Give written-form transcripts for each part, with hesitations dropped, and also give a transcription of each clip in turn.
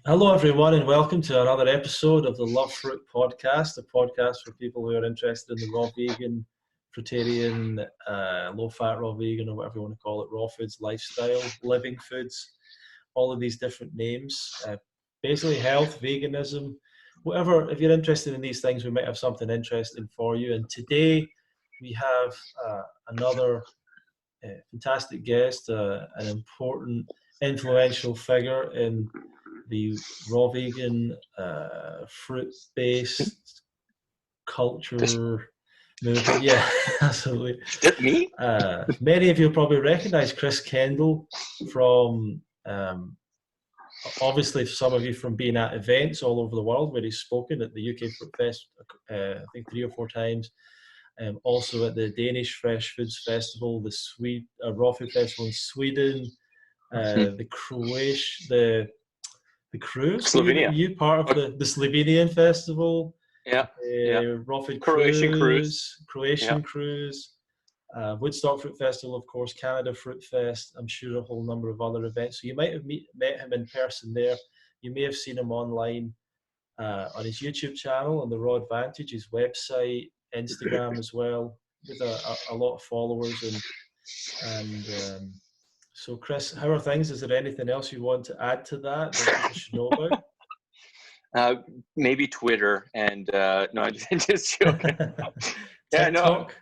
Hello, everyone, and welcome to another episode of the Love Fruit podcast, a podcast for people who are interested in the raw vegan, fruitarian, low-fat raw vegan, or whatever you want to call it, raw foods, lifestyle, living foods, all of these different names. Basically, health, veganism, whatever. If you're interested in these things, we might have something interesting for you. And today we have another fantastic guest, an important, influential figure in the raw vegan, fruit-based culture movement. Yeah, absolutely. Me? Many of you probably recognize Chris Kendall from, obviously some of you from being at events all over the world where he's spoken at the UK Fruitfest, I think 3 or 4 times. Also at the Danish Fresh Foods Festival, the Raw Food Festival in Sweden, the cruise. Slovenia. Were you part of the Slovenian festival? Yeah. Raw Food Croatian cruise. Woodstock Fruit Festival, of course, Canada Fruit Fest. I'm sure a whole number of other events. So you might have met him in person there. You may have seen him online on his YouTube channel, on the Raw Advantage, his website, Instagram as well, with a lot of followers. And so, Chris, how are things? Is there anything else you want to add to that people should know about? Maybe Twitter and no, I'm just joking. TikTok?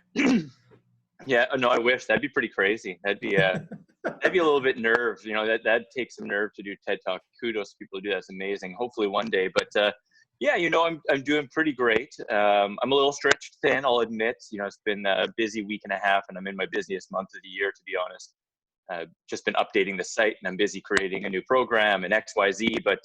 Yeah, no, I wish. That'd be pretty crazy. That'd be a little bit nerve. You know, that takes some nerve to do TED Talk. Kudos to people who do that. It's amazing. Hopefully one day. But yeah, you know, I'm doing pretty great. I'm a little stretched thin, I'll admit. You know, it's been a busy week and a half, and I'm in my busiest month of the year, to be honest. Just been updating the site, and I'm busy creating a new program and XYZ, but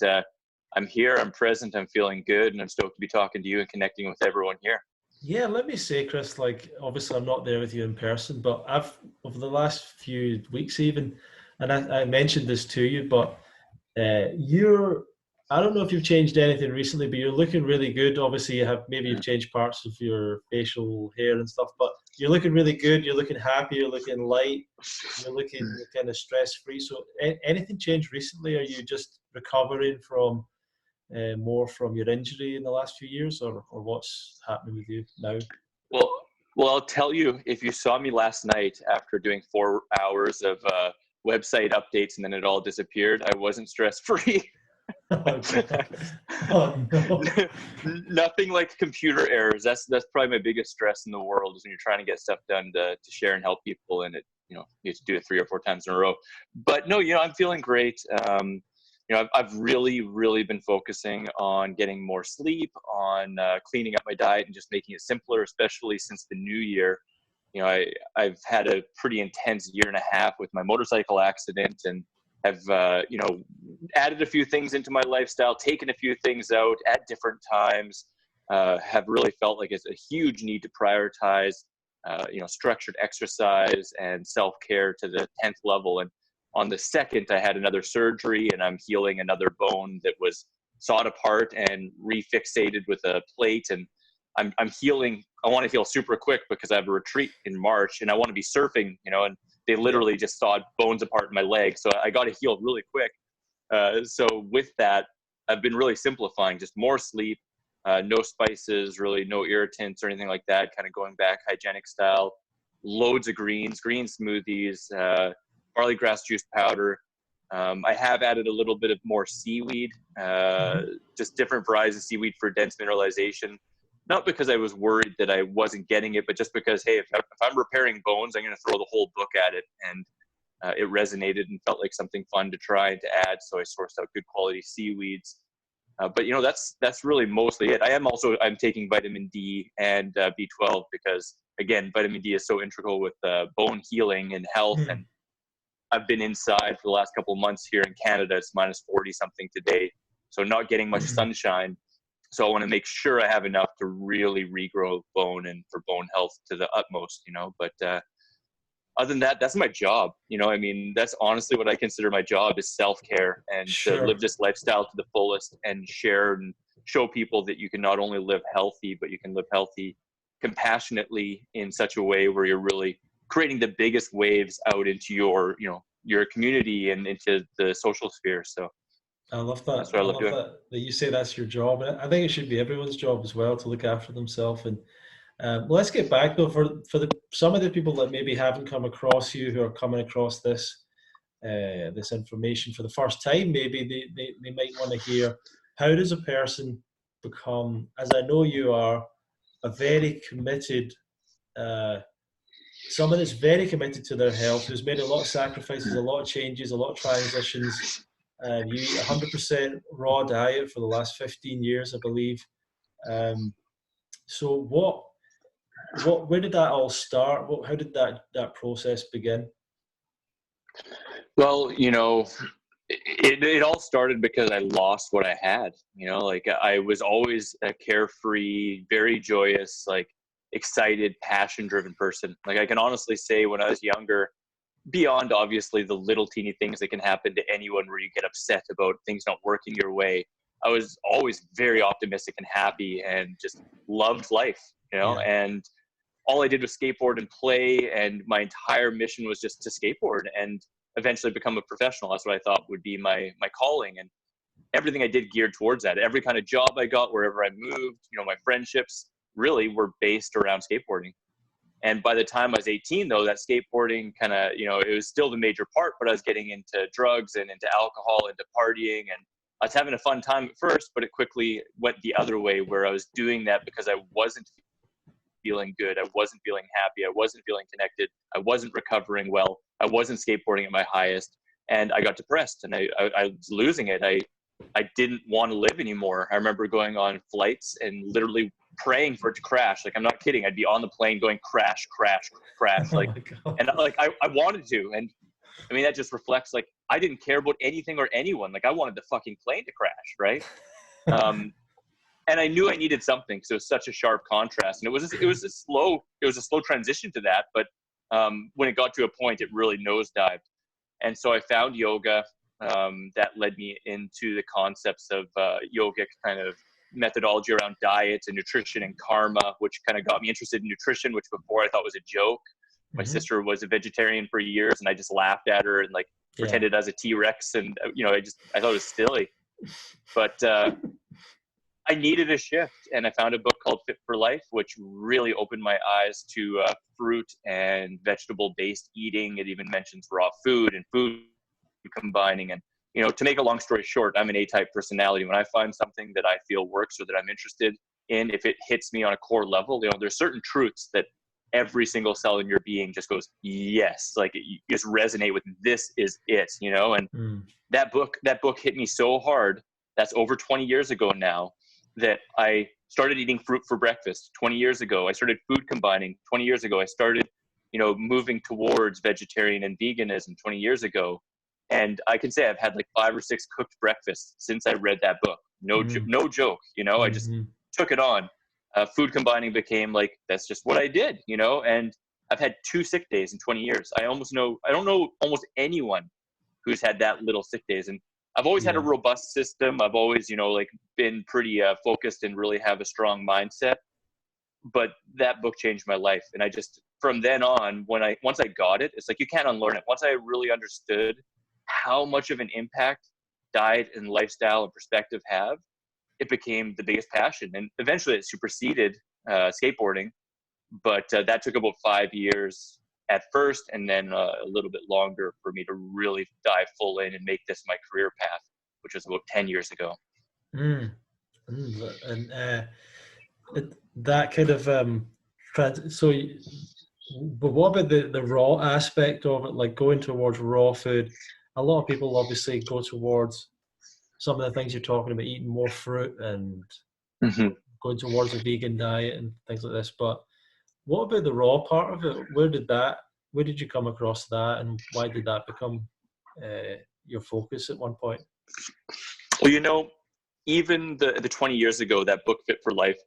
I'm here, I'm present, I'm feeling good, and I'm stoked to be talking to you and connecting with everyone here. Yeah, let me say, Chris, like, obviously I'm not there with you in person, but I've, over the last few weeks even, and I mentioned this to you, but I don't know if you've changed anything recently, but you're looking really good. Obviously you've changed parts of your facial hair and stuff, but you're looking really good. You're looking happy. You're looking light. You're looking kind of stress-free. So anything changed recently? Are you just recovering from more from your injury in the last few years, or what's happening with you now? Well, I'll tell you, if you saw me last night after doing 4 hours of website updates and then it all disappeared, I wasn't stress-free. Oh, no. Nothing like computer errors. That's probably my biggest stress in the world, is when you're trying to get stuff done to share and help people, and it, you know, you have to do it 3 or 4 times in a row. But no, you know, I'm feeling great. You know, I've really been focusing on getting more sleep, on cleaning up my diet and just making it simpler, especially since the new year. You know, I've had a pretty intense year and a half with my motorcycle accident, and have, you know, added a few things into my lifestyle, taken a few things out at different times, have really felt like it's a huge need to prioritize, you know, structured exercise and self-care to the 10th level. And on the 2nd, I had another surgery, and I'm healing another bone that was sawed apart and refixated with a plate. And I'm healing. I want to heal super quick because I have a retreat in March, and I want to be surfing, you know, and they literally just sawed bones apart in my leg. So I got to heal really quick. So with that, I've been really simplifying, just more sleep, no spices, really no irritants or anything like that, kind of going back hygienic style, loads of green smoothies, barley grass juice powder. I have added a little bit of more seaweed, just different varieties of seaweed for dense mineralization. Not because I was worried that I wasn't getting it, but just because, hey, if I'm repairing bones, I'm going to throw the whole book at it. And it resonated and felt like something fun to try and to add. So I sourced out good quality seaweeds. But, you know, that's really mostly it. I'm taking vitamin D and B12 because, again, vitamin D is so integral with bone healing and health. And I've been inside for the last couple of months here in Canada. It's minus 40 something today. So not getting much sunshine. So I want to make sure I have enough to really regrow bone and for bone health to the utmost, you know. But other than that, that's my job. You know, I mean, that's honestly what I consider my job, is self-care, and to live this lifestyle to the fullest and share and show people that you can not only live healthy, but you can live healthy compassionately in such a way where you're really creating the biggest waves out into your, you know, your community and into the social sphere. So I love that. that's what I I love love doing. that you say that's your job. And I think it should be everyone's job as well to look after themselves. And let's get back though for some of the people that maybe haven't come across you, who are coming across this information for the first time. Maybe they might want to hear, how does a person become, as I know you are, a very committed, someone that's very committed to their health, who's made a lot of sacrifices, a lot of changes, a lot of transitions. You eat 100% raw diet for the last 15 years, I believe. So where did that all start? How did that process begin? Well, it all started because I lost what I had. Like I was always a carefree, very joyous, like excited, passion-driven person. Like I can honestly say when I was younger, beyond obviously the little teeny things that can happen to anyone where you get upset about things not working your way, I was always very optimistic and happy and just loved life, Yeah. and all I did was skateboard and play, and my entire mission was just to skateboard and eventually become a professional. That's what I thought would be my calling, and everything I did geared towards that. Every kind of job I got, wherever I moved, my friendships really were based around skateboarding. And by the time I was 18, though, that skateboarding kind of, it was still the major part, but I was getting into drugs and into alcohol, into partying, and I was having a fun time at first, but it quickly went the other way, where I was doing that because I wasn't feeling good. I wasn't feeling happy. I wasn't feeling connected. I wasn't recovering well. I wasn't skateboarding at my highest. And I got depressed, and I was losing it. I didn't want to live anymore. I remember going on flights and literally praying for it to crash. Like, I'm not kidding. I'd be on the plane going crash, crash, crash. Oh Like, my God. and like, I wanted to. And I mean, that just reflects, like, I didn't care about anything or anyone. Like, I wanted the fucking plane to crash. Right. And I knew I needed something. So it was such a sharp contrast, and it was a slow transition to that. But when it got to a point, it really nosedived. And so I found yoga. That led me into the concepts of yogic kind of methodology around diet and nutrition and karma, which kind of got me interested in nutrition, which before I thought was a joke. My sister was a vegetarian for years, and I just laughed at her and like pretended as a T-Rex, and I thought it was silly. But I needed a shift, and I found a book called Fit for Life, which really opened my eyes to fruit and vegetable-based eating. It even mentions raw food and food combining. And, to make a long story short, I'm an A-type personality. When I find something that I feel works or that I'm interested in, if it hits me on a core level, there's certain truths that every single cell in your being just goes, yes, like you just resonate with, this is it, and that book hit me so hard. That's over 20 years ago now, that I started eating fruit for breakfast 20 years ago. I started food combining 20 years ago. I started, moving towards vegetarian and veganism 20 years ago. And I can say I've had like 5 or 6 cooked breakfasts since I read that book. No joke. I just took it on. Food combining became like, that's just what I did, and I've had 2 sick days in 20 years. I don't know almost anyone who's had that little sick days. And I've always had a robust system. I've always, been pretty focused and really have a strong mindset. But that book changed my life. And I just, from then on, once I got it, it's like, you can't unlearn it. Once I really understood how much of an impact diet and lifestyle and perspective have, it became the biggest passion. And eventually it superseded skateboarding. But that took about 5 years at first, and then a little bit longer for me to really dive full in and make this my career path, which was about 10 years ago. And that kind of but what about the raw aspect of it, like going towards raw food? A lot of people obviously go towards some of the things you're talking about, eating more fruit and going towards a vegan diet and things like this. But what about the raw part of it? Where did you come across that, and why did that become your focus at one point? Well, even the 20 years ago, that book Fit for Life,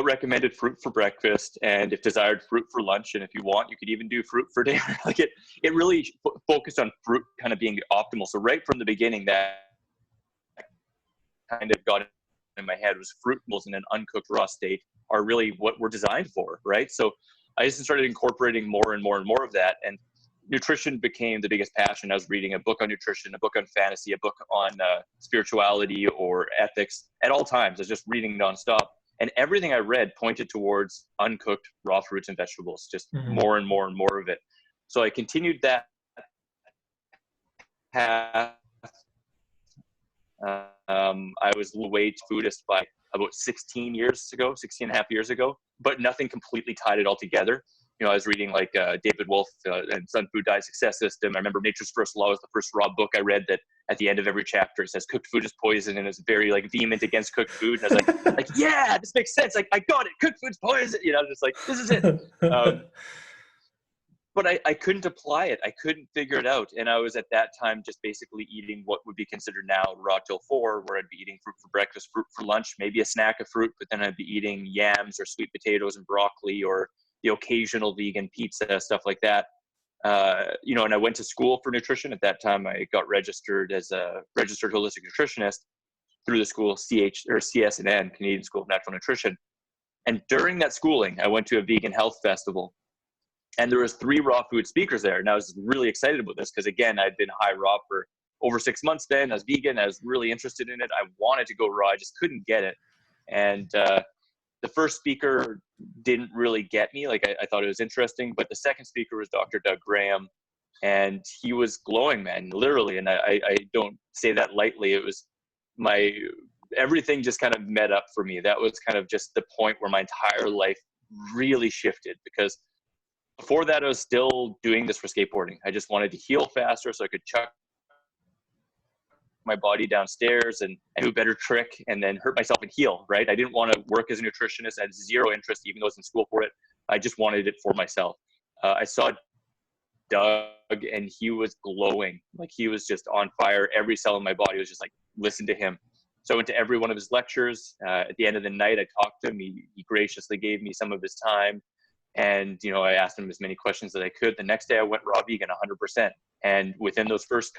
recommended fruit for breakfast, and if desired, fruit for lunch, and if you want, you could even do fruit for dinner. Like it really focused on fruit kind of being optimal. So right from the beginning, that kind of got in my head was fruit in an uncooked raw state are really what we're designed for, right? So I just started incorporating more and more and more of that. And nutrition became the biggest passion. I was reading a book on nutrition, a book on fantasy, a book on spirituality or ethics at all times. I was just reading nonstop. And everything I read pointed towards uncooked raw fruits and vegetables, just more and more and more of it. So I continued that path. I was weight Buddhist by about 16 and a half years ago, but nothing completely tied it all together. You know, I was reading like David Wolf and Sun Food Diet Success System. I remember Nature's First Law was the first raw book I read that at the end of every chapter it says cooked food is poison, and it's very like vehement against cooked food. And I was like, yeah, this makes sense. Like, I got it. Cooked food's poison. You know, just like, this is it. But I couldn't apply it. I couldn't figure it out. And I was at that time just basically eating what would be considered now raw till 4, where I'd be eating fruit for breakfast, fruit for lunch, maybe a snack of fruit, but then I'd be eating yams or sweet potatoes and broccoli or the occasional vegan pizza, stuff like that. You know, and I went to school for nutrition. At that time, I got registered as a registered holistic nutritionist through the school CSNN, Canadian School of Natural Nutrition. And during that schooling, I went to a vegan health festival. And there was 3 raw food speakers there. And I was really excited about this because, again, I'd been high raw for over 6 months then. I was vegan. I was really interested in it. I wanted to go raw. I just couldn't get it. And the first speaker didn't really get me. Like, I thought it was interesting. But the second speaker was Dr. Doug Graham. And he was glowing, man, literally. And I don't say that lightly. It was everything just kind of met up for me. That was kind of just the point where my entire life really shifted, because before that, I was still doing this for skateboarding. I just wanted to heal faster so I could chuck my body downstairs and do a better trick and then hurt myself and heal, right? I didn't want to work as a nutritionist. I had zero interest, even though I was in school for it. I just wanted it for myself. I saw Doug and he was glowing. Like, he was just on fire. Every cell in my body was just like, listen to him. So I went to every one of his lectures. At the end of the night, I talked to him. He graciously gave me some of his time. And, you know, I asked him as many questions as I could. The next day I went raw vegan 100%. And within those first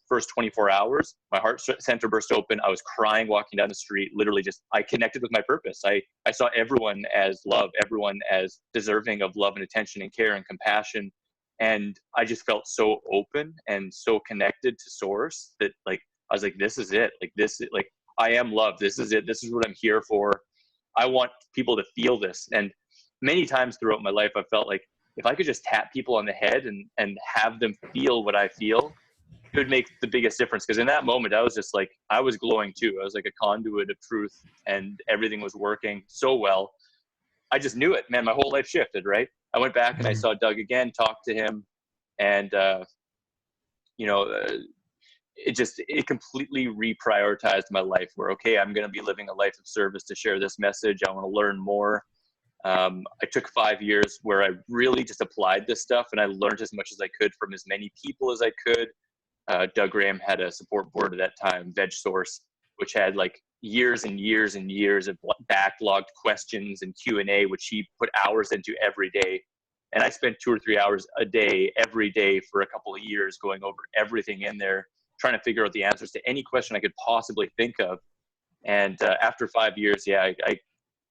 first 24 hours, my heart center burst open. I was crying walking down the street. Literally I connected with my purpose. I saw everyone as love, everyone as deserving of love and attention and care and compassion. And I just felt so open and so connected to source that, like, I was like, this is it. Like, I am love. This is it. This is what I'm here for. I want people to feel this. And many times throughout my life, I felt like if I could just tap people on the head and have them feel what I feel, it would make the biggest difference. Because in that moment, I was just like, I was glowing too. I was like a conduit of truth, and everything was working so well. I just knew it, man. My whole life shifted, right? I went back and I saw Doug again, talked to him, and, you know, it completely reprioritized my life where, okay, I'm going to be living a life of service to share this message. I want to learn more. I took 5 years where I really just applied this stuff, and I learned as much as I could from as many people as I could. Doug Graham had a support board at that time, Veg Source, which had like years and years and years of backlogged questions and Q&A, which he put hours into every day. And I spent 2 or 3 hours a day, every day for a couple of years, going over everything in there, trying to figure out the answers to any question I could possibly think of. And after 5 years, I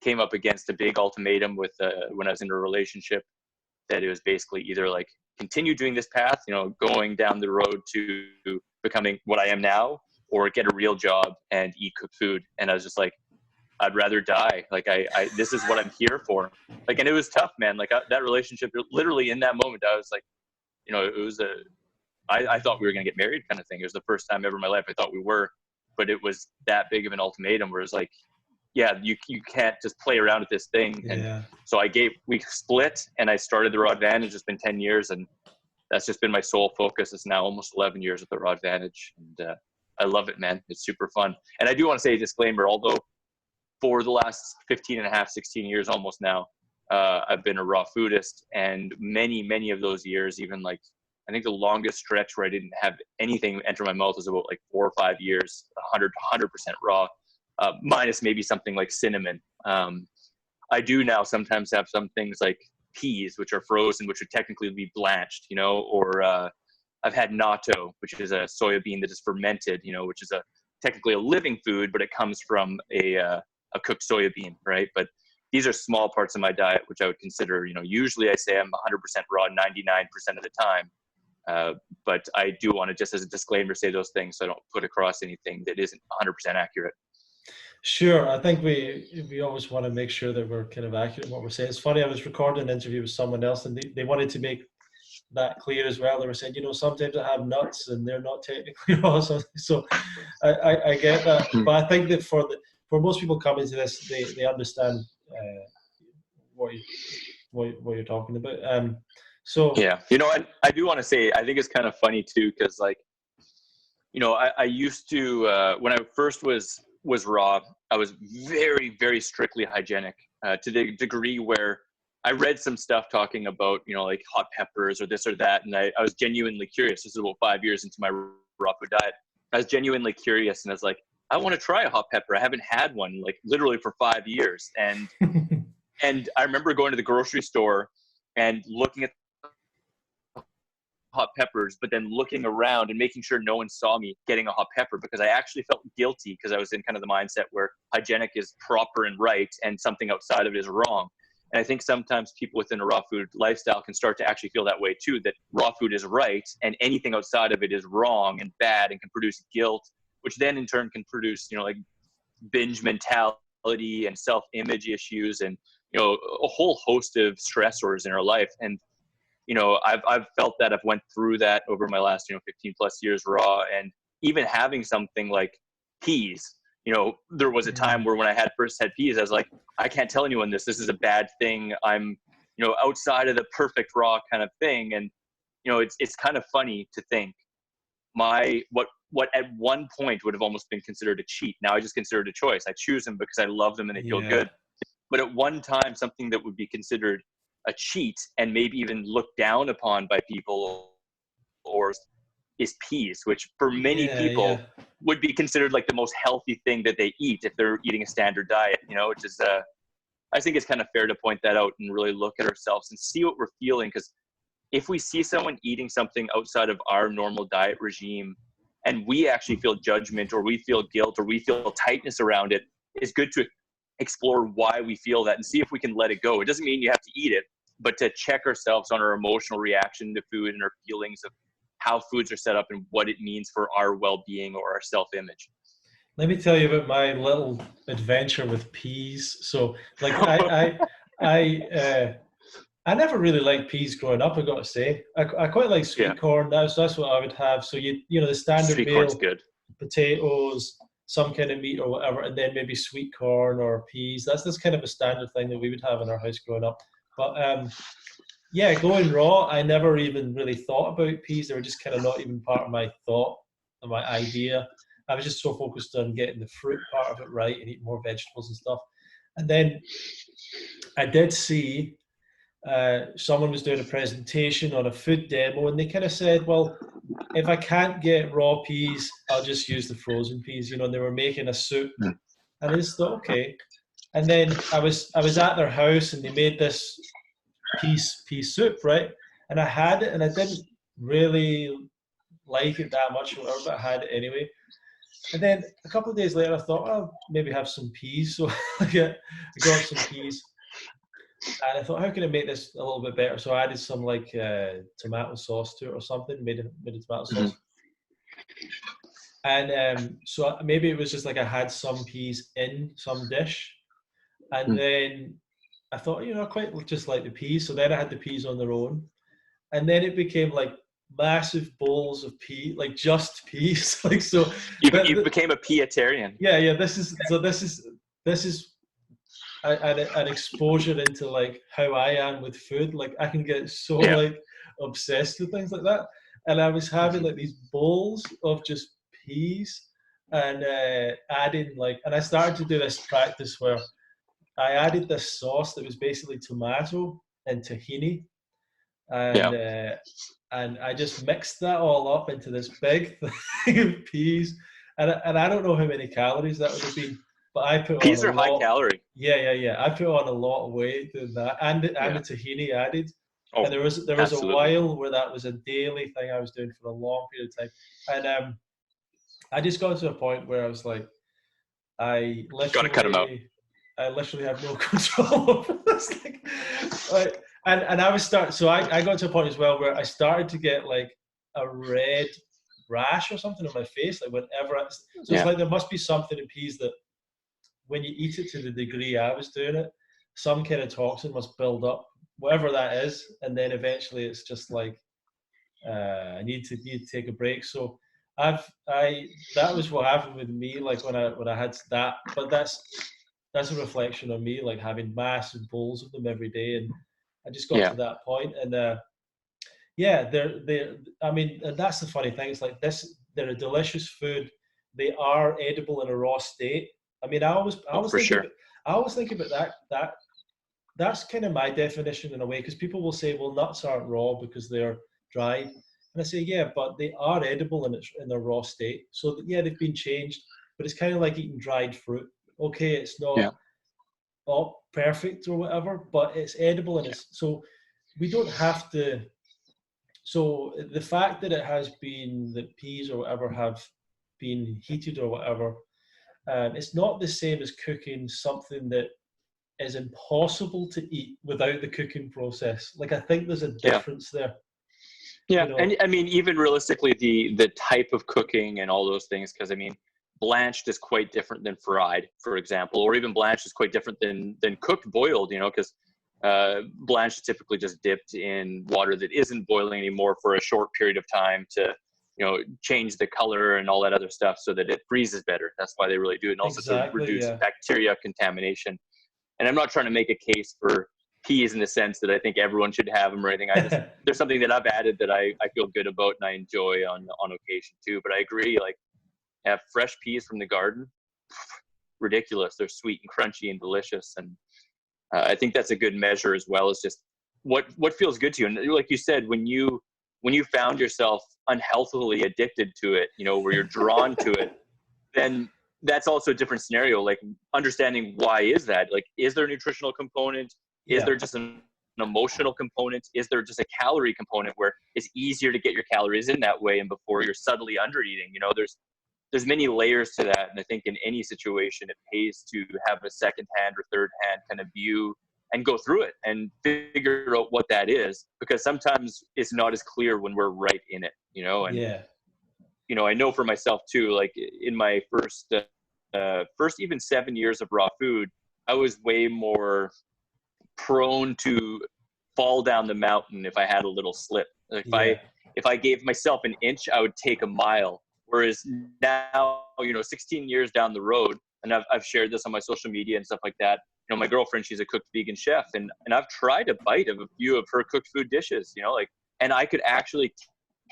came up against a big ultimatum with when I was in a relationship, that it was basically either like continue doing this path, you know, going down the road to becoming what I am now, or get a real job and eat cooked food. And I was just like, I'd rather die. Like, this is what I'm here for. Like, and it was tough, man. Like, that relationship, literally in that moment, I was like, you know, it was I thought we were going to get married kind of thing. It was the first time ever in my life I thought we were, but it was that big of an ultimatum where it's like, yeah, you can't just play around with this thing. And so we split, and I started the Raw Advantage. It's been 10 years, and that's just been my sole focus. It's now almost 11 years with the Raw Advantage. And I love it, man. It's super fun. And I do want to say a disclaimer, although for the last 15 and a half, 16 years almost now, I've been a raw foodist, and many of those years, even like, I think the longest stretch where I didn't have anything enter my mouth was about like 4 or 5 years, 100% raw. Minus maybe something like cinnamon. I do now sometimes have some things like peas, which are frozen, which would technically be blanched, you know, or I've had natto, which is a soya bean that is fermented, you know, which is technically a living food, but it comes from a cooked soya bean, right? But these are small parts of my diet, which I would consider, usually I say I'm 100% raw 99% of the time. But I do want to, just as a disclaimer, say those things so I don't put across anything that isn't 100% accurate. Sure. I think we always want to make sure that we're kind of accurate in what we're saying. It's funny, I was recording an interview with someone else, and they wanted to make that clear as well. They were saying, sometimes I have nuts and they're not technically raw. So I get that. But I think that for most people coming to this, they understand what you're talking about. So yeah, I do want to say, I think it's kind of funny too, because I used to, when I first was raw, I was very, very strictly hygienic, to the degree where I read some stuff talking about, like hot peppers or this or that. And I was genuinely curious. This is about 5 years into my raw food diet. I was genuinely curious, and I was like, I want to try a hot pepper. I haven't had one like literally for 5 years. And I remember going to the grocery store and looking at hot peppers, but then looking around and making sure no one saw me getting a hot pepper, because I actually felt guilty, because I was in kind of the mindset where hygienic is proper and right and something outside of it is wrong. And I think sometimes people within a raw food lifestyle can start to actually feel that way too, that raw food is right and anything outside of it is wrong and bad and can produce guilt, which then in turn can produce, like binge mentality and self-image issues and, a whole host of stressors in our life. And I've felt that. I've went through that over my last 15 plus years raw. And even having something like peas, there was a time where when I first had peas, I was like, I can't tell anyone this is a bad thing. I'm outside of the perfect raw kind of thing. And it's kind of funny to think what at one point would have almost been considered a cheat, now I just consider it a choice. I choose them because I love them and they feel good. But at one time, something that would be considered a cheat and maybe even looked down upon by people or is peas, which for many people would be considered like the most healthy thing that they eat if they're eating a standard diet, which is I think it's kind of fair to point that out and really look at ourselves and see what we're feeling. Because if we see someone eating something outside of our normal diet regime and we actually feel judgment or we feel guilt or we feel tightness around it, it's good to explore why we feel that and see if we can let it go. It doesn't mean you have to eat it, but to check ourselves on our emotional reaction to food and our feelings of how foods are set up and what it means for our well-being or our self-image. Let me tell you about my little adventure with peas. So, like, I never really liked peas growing up, I got to say. I quite like sweet corn. That's what I would have. So the standard sweet meal, corn's good. Potatoes, some kind of meat or whatever, and then maybe sweet corn or peas. That's kind of a standard thing that we would have in our house growing up. But going raw, I never even really thought about peas. They were just kind of not even part of my thought or my idea. I was just so focused on getting the fruit part of it right and eating more vegetables and stuff. And then I did see someone was doing a presentation on a food demo, and they kind of said, well, if I can't get raw peas, I'll just use the frozen peas, and they were making a soup. And I just thought, okay. And then I was at their house and they made this pea soup, right? And I had it and I didn't really like it that much, or whatever, but I had it anyway. And then a couple of days later, I thought, I'll maybe have some peas. So I got some peas. And I thought, how can I make this a little bit better? So I added some tomato sauce to it or something, made a tomato sauce. And so maybe it was just like I had some peas in some dish. And then I thought, I quite just like the peas. So then I had the peas on their own. And then it became like massive bowls of pea, like just peas. So you became a peatarian. Yeah. This is an exposure into like how I am with food. Like I can get so like obsessed with things like that. And I was having like these bowls of just peas and adding and I started to do this practice where I added this sauce that was basically tomato and tahini, and I just mixed that all up into this big thing of peas, and I don't know how many calories that would have been, but I put peas on are high calorie. Yeah. I put on a lot of weight doing that, and the tahini added. Oh, and there was absolutely. a while where that was a daily thing I was doing for a long period of time, and I just got to a point where I was like, I literally gotta cut them out. I literally have no control over this. Like, and I was so I got to a point as well where I started to get like a red rash or something on my face, like whenever so it's like there must be something in peas that when you eat it to the degree I was doing it, some kind of toxin must build up, whatever that is, and then eventually it's just like I need to take a break. So that was what happened with me, like when I had that, but that's a reflection on me, like having massive bowls of them every day, and I just got to that point, and yeah, they're I mean, and that's the funny thing. It's like this, they're a delicious food. They are edible in a raw state. I mean, I always think about that's kind of my definition in a way, because people will say, well, nuts aren't raw because they're dried. And I say, yeah, but they are edible in their raw state. So yeah, they've been changed, but it's kind of like eating dried fruit. Okay, it's not all perfect or whatever, but it's edible, and it's so we don't have to. So the fact that that peas or whatever have been heated or whatever, it's not the same as cooking something that is impossible to eat without the cooking process. Like, I think there's a difference there. Yeah, and I mean, even realistically, the type of cooking and all those things, because I mean, blanched is quite different than fried, for example, or even blanched is quite different than cooked, boiled, because blanched is typically just dipped in water that isn't boiling anymore for a short period of time to, change the color and all that other stuff so that it freezes better. That's why they really do it, and also to reduce bacteria contamination. And I'm not trying to make a case for peas in the sense that I think everyone should have them or anything. There's something that I've added that I feel good about and I enjoy on occasion too. But I agree, like, have fresh peas from the garden, ridiculous. They're sweet and crunchy and delicious. And I think that's a good measure, as well as just what feels good to you. And like you said, when you found yourself unhealthily addicted to it, where you're drawn to it, then that's also a different scenario. Like, understanding why is that? Like, is there a nutritional component? Is there just an emotional component? Is there just a calorie component where it's easier to get your calories in that way and before you're subtly under eating? There's many layers to that. And I think in any situation, it pays to have a second hand or third hand kind of view and go through it and figure out what that is, because sometimes it's not as clear when we're right in it, and I know for myself too, like in my first even 7 years of raw food, I was way more prone to fall down the mountain if I had a little slip. Like if I gave myself an inch, I would take a mile. Whereas now, 16 years down the road, and I've shared this on my social media and stuff like that. My girlfriend, she's a cooked vegan chef, and I've tried a bite of a few of her cooked food dishes, and I could actually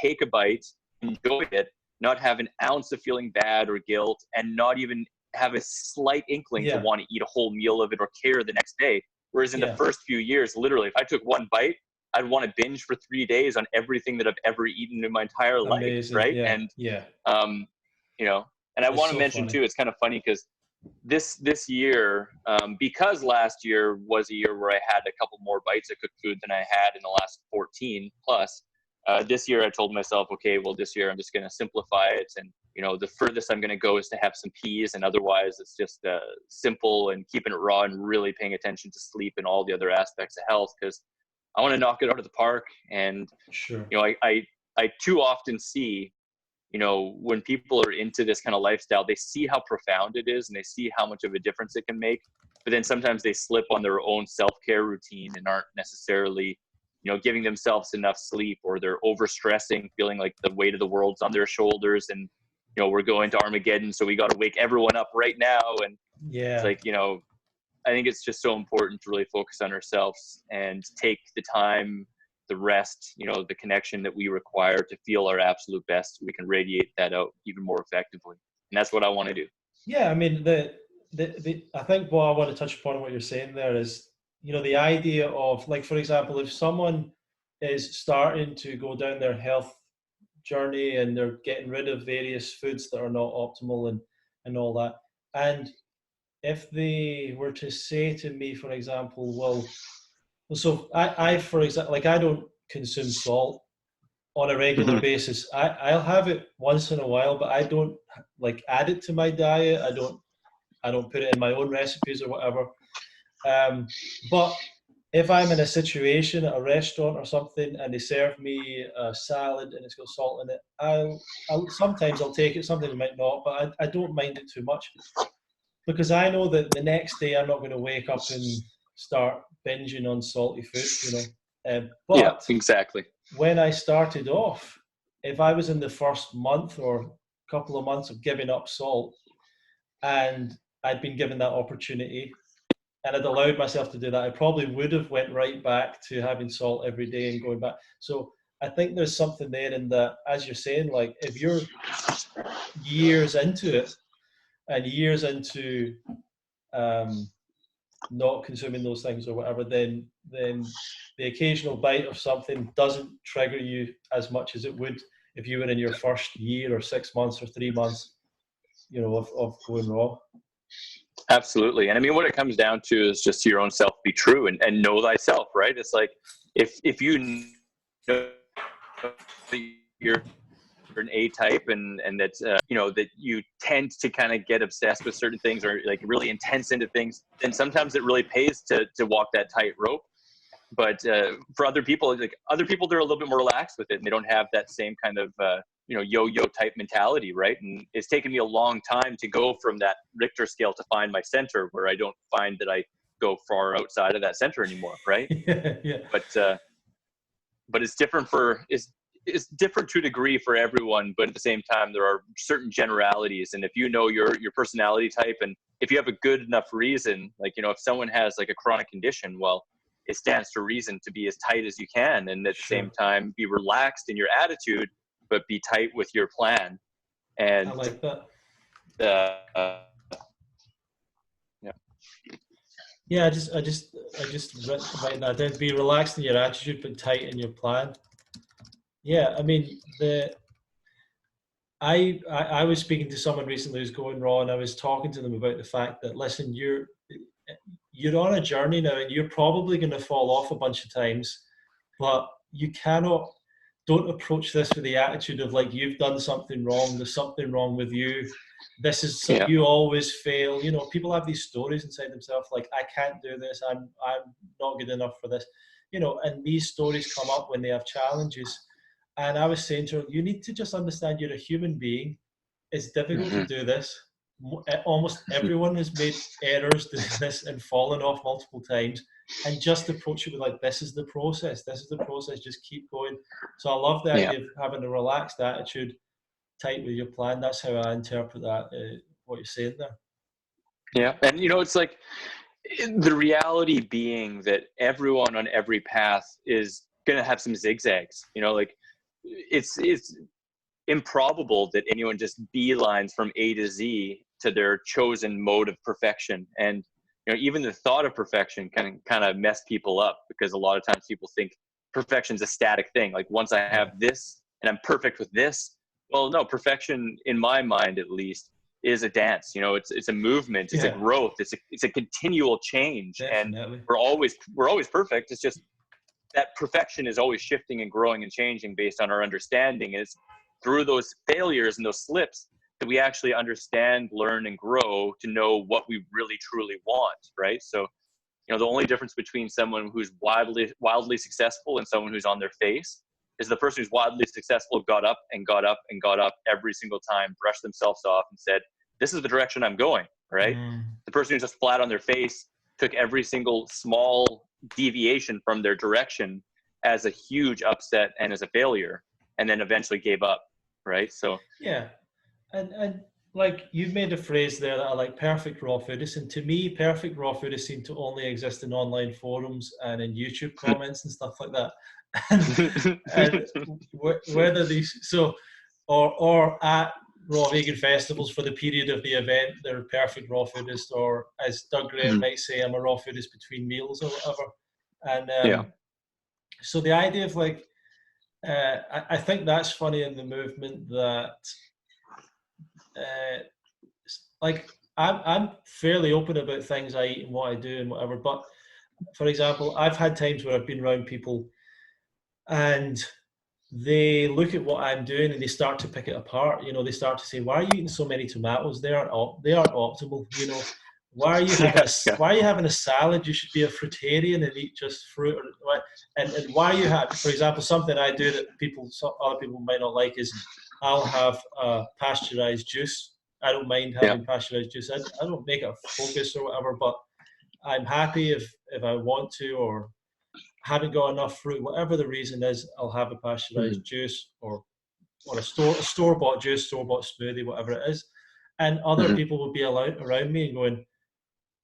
take a bite, enjoy it, not have an ounce of feeling bad or guilt, and not even have a slight inkling to want to eat a whole meal of it or care the next day. Whereas in the first few years, literally, if I took one bite, I'd want to binge for 3 days on everything that I've ever eaten in my entire life, right? And and I want to mention too, it's kind of funny because this year, because last year was a year where I had a couple more bites of cooked food than I had in the last 14 plus. This year I told myself, okay, well, this year I'm just going to simplify it. And, the furthest I'm going to go is to have some peas. And otherwise it's just simple and keeping it raw and really paying attention to sleep and all the other aspects of health, because I want to knock it out of the park. And, I too often see, when people are into this kind of lifestyle, they see how profound it is and they see how much of a difference it can make. But then sometimes they slip on their own self-care routine and aren't necessarily giving themselves enough sleep, or they're overstressing, feeling like the weight of the world's on their shoulders, and we're going to Armageddon, so we got to wake everyone up right now. And it's like, I think it's just so important to really focus on ourselves and take the time, the rest, the connection that we require to feel our absolute best, so we can radiate that out even more effectively. And that's what I want to do. I mean, I think what I want to touch upon what you're saying there is, the idea of, like, for example, if someone is starting to go down their health journey and they're getting rid of various foods that are not optimal and all that, and if they were to say to me, for example, well, so I for example, like, I don't consume salt on a regular basis. I'll have it once in a while, but I don't like add it to my diet. I don't put it in my own recipes or whatever. But if I'm in a situation at a restaurant or something and they serve me a salad and it's got salt in it, sometimes I'll take it, sometimes I might not, but I don't mind it too much, because I know that the next day I'm not going to wake up and start binging on salty food, you know. Yeah, But exactly. when I started off, if I was in the first month or couple of months of giving up salt, and I'd been given that opportunity and I'd allowed myself to do that, I probably would have went right back to having salt every day and going back. So I think there's something there in that, as you're saying, like if you're years into it and years into not consuming those things or whatever, then the occasional bite of something doesn't trigger you as much as it would if you were in your first year or 6 months or 3 months, you know, of going raw. Absolutely. And I mean, what it comes down to is just your own self be true and know thyself, right? It's like, if you know that you're an A type and that's, you know, that you tend to kind of get obsessed with certain things or like really intense into things, then sometimes it really pays to walk that tight rope. But for other people, they're a little bit more relaxed with it and they don't have that same kind of, you know, yo-yo type mentality, right? And it's taken me a long time to go from that Richter scale to find my center, where I don't find that I go far outside of that center anymore, right? Yeah. But it's different it's different to a degree for everyone, but at the same time there are certain generalities. And if you know your personality type, and if you have a good enough reason, like, you know, if someone has like a chronic condition, well, it stands to reason to be as tight as you can, and at the same time be relaxed in your attitude but be tight with your plan. And I like that. Yeah. Yeah, I just write that down. Be relaxed in your attitude, but tight in your plan. Yeah, I mean, I was speaking to someone recently who's going raw, and I was talking to them about the fact that, listen, you're on a journey now, and you're probably going to fall off a bunch of times, but you cannot. Don't approach this with the attitude of like you've done something wrong. There's something wrong with you. This is, Yeah. you always fail. You know, people have these stories inside themselves like, I can't do this. I'm not good enough for this. You know, and these stories come up when they have challenges. And I was saying to her, you need to just understand you're a human being. It's difficult to do this. Almost everyone has made errors doing this and fallen off multiple times. And just approach it with like, this is the process. This is the process. Just keep going. So I love the idea of having a relaxed attitude, tight with your plan. That's how I interpret that, what you're saying there. Yeah. And, you know, it's like the reality being that everyone on every path is going to have some zigzags, you know, like it's improbable that anyone just beelines from A to Z to their chosen mode of perfection. And, you know, even the thought of perfection can kind of mess people up, because a lot of times people think perfection is a static thing. Like, once I have this and I'm perfect with this, well, no, perfection in my mind, at least, is a dance. You know, it's a movement, it's a growth, it's a continual change. Definitely. And we're always perfect. It's just that perfection is always shifting and growing and changing based on our understanding. And it's through those failures and those slips that we actually understand, learn, and grow to know what we really truly want, right? So, you know, the only difference between someone who's wildly successful and someone who's on their face is the person who's wildly successful got up and got up and got up every single time, brushed themselves off and said, this is the direction I'm going, right? The person who's just flat on their face took every single small deviation from their direction as a huge upset and as a failure, and then eventually gave up, right? So yeah, and like you've made a phrase there that I like, perfect raw foodists, and to me, perfect raw foodists seem to only exist in online forums and in YouTube comments and stuff like that. And whether these or at raw vegan festivals for the period of the event, they're perfect raw foodist, or as Doug Graham might say, I'm a raw foodist between meals or whatever. And so the idea of like, I think that's funny in the movement that like I'm fairly open about things I eat and what I do and whatever. But for example, I've had times where I've been around people and they look at what I'm doing and they start to pick it apart. You know, they start to say, why are you eating so many tomatoes? They aren't optimal, you know. why are you having Yeah, yeah. why are you having a salad? You should be a fruitarian and eat just fruit. And why you have, for example, something I do that other people might not like is I'll have pasteurized juice. I don't mind Yeah. having pasteurized juice. I don't make it a focus or whatever, but I'm happy if I want to, or haven't got enough fruit, whatever the reason is, I'll have a pasteurized Mhm. juice or a store bought juice, store bought smoothie, whatever it is. And other Mhm. people will be around me and going,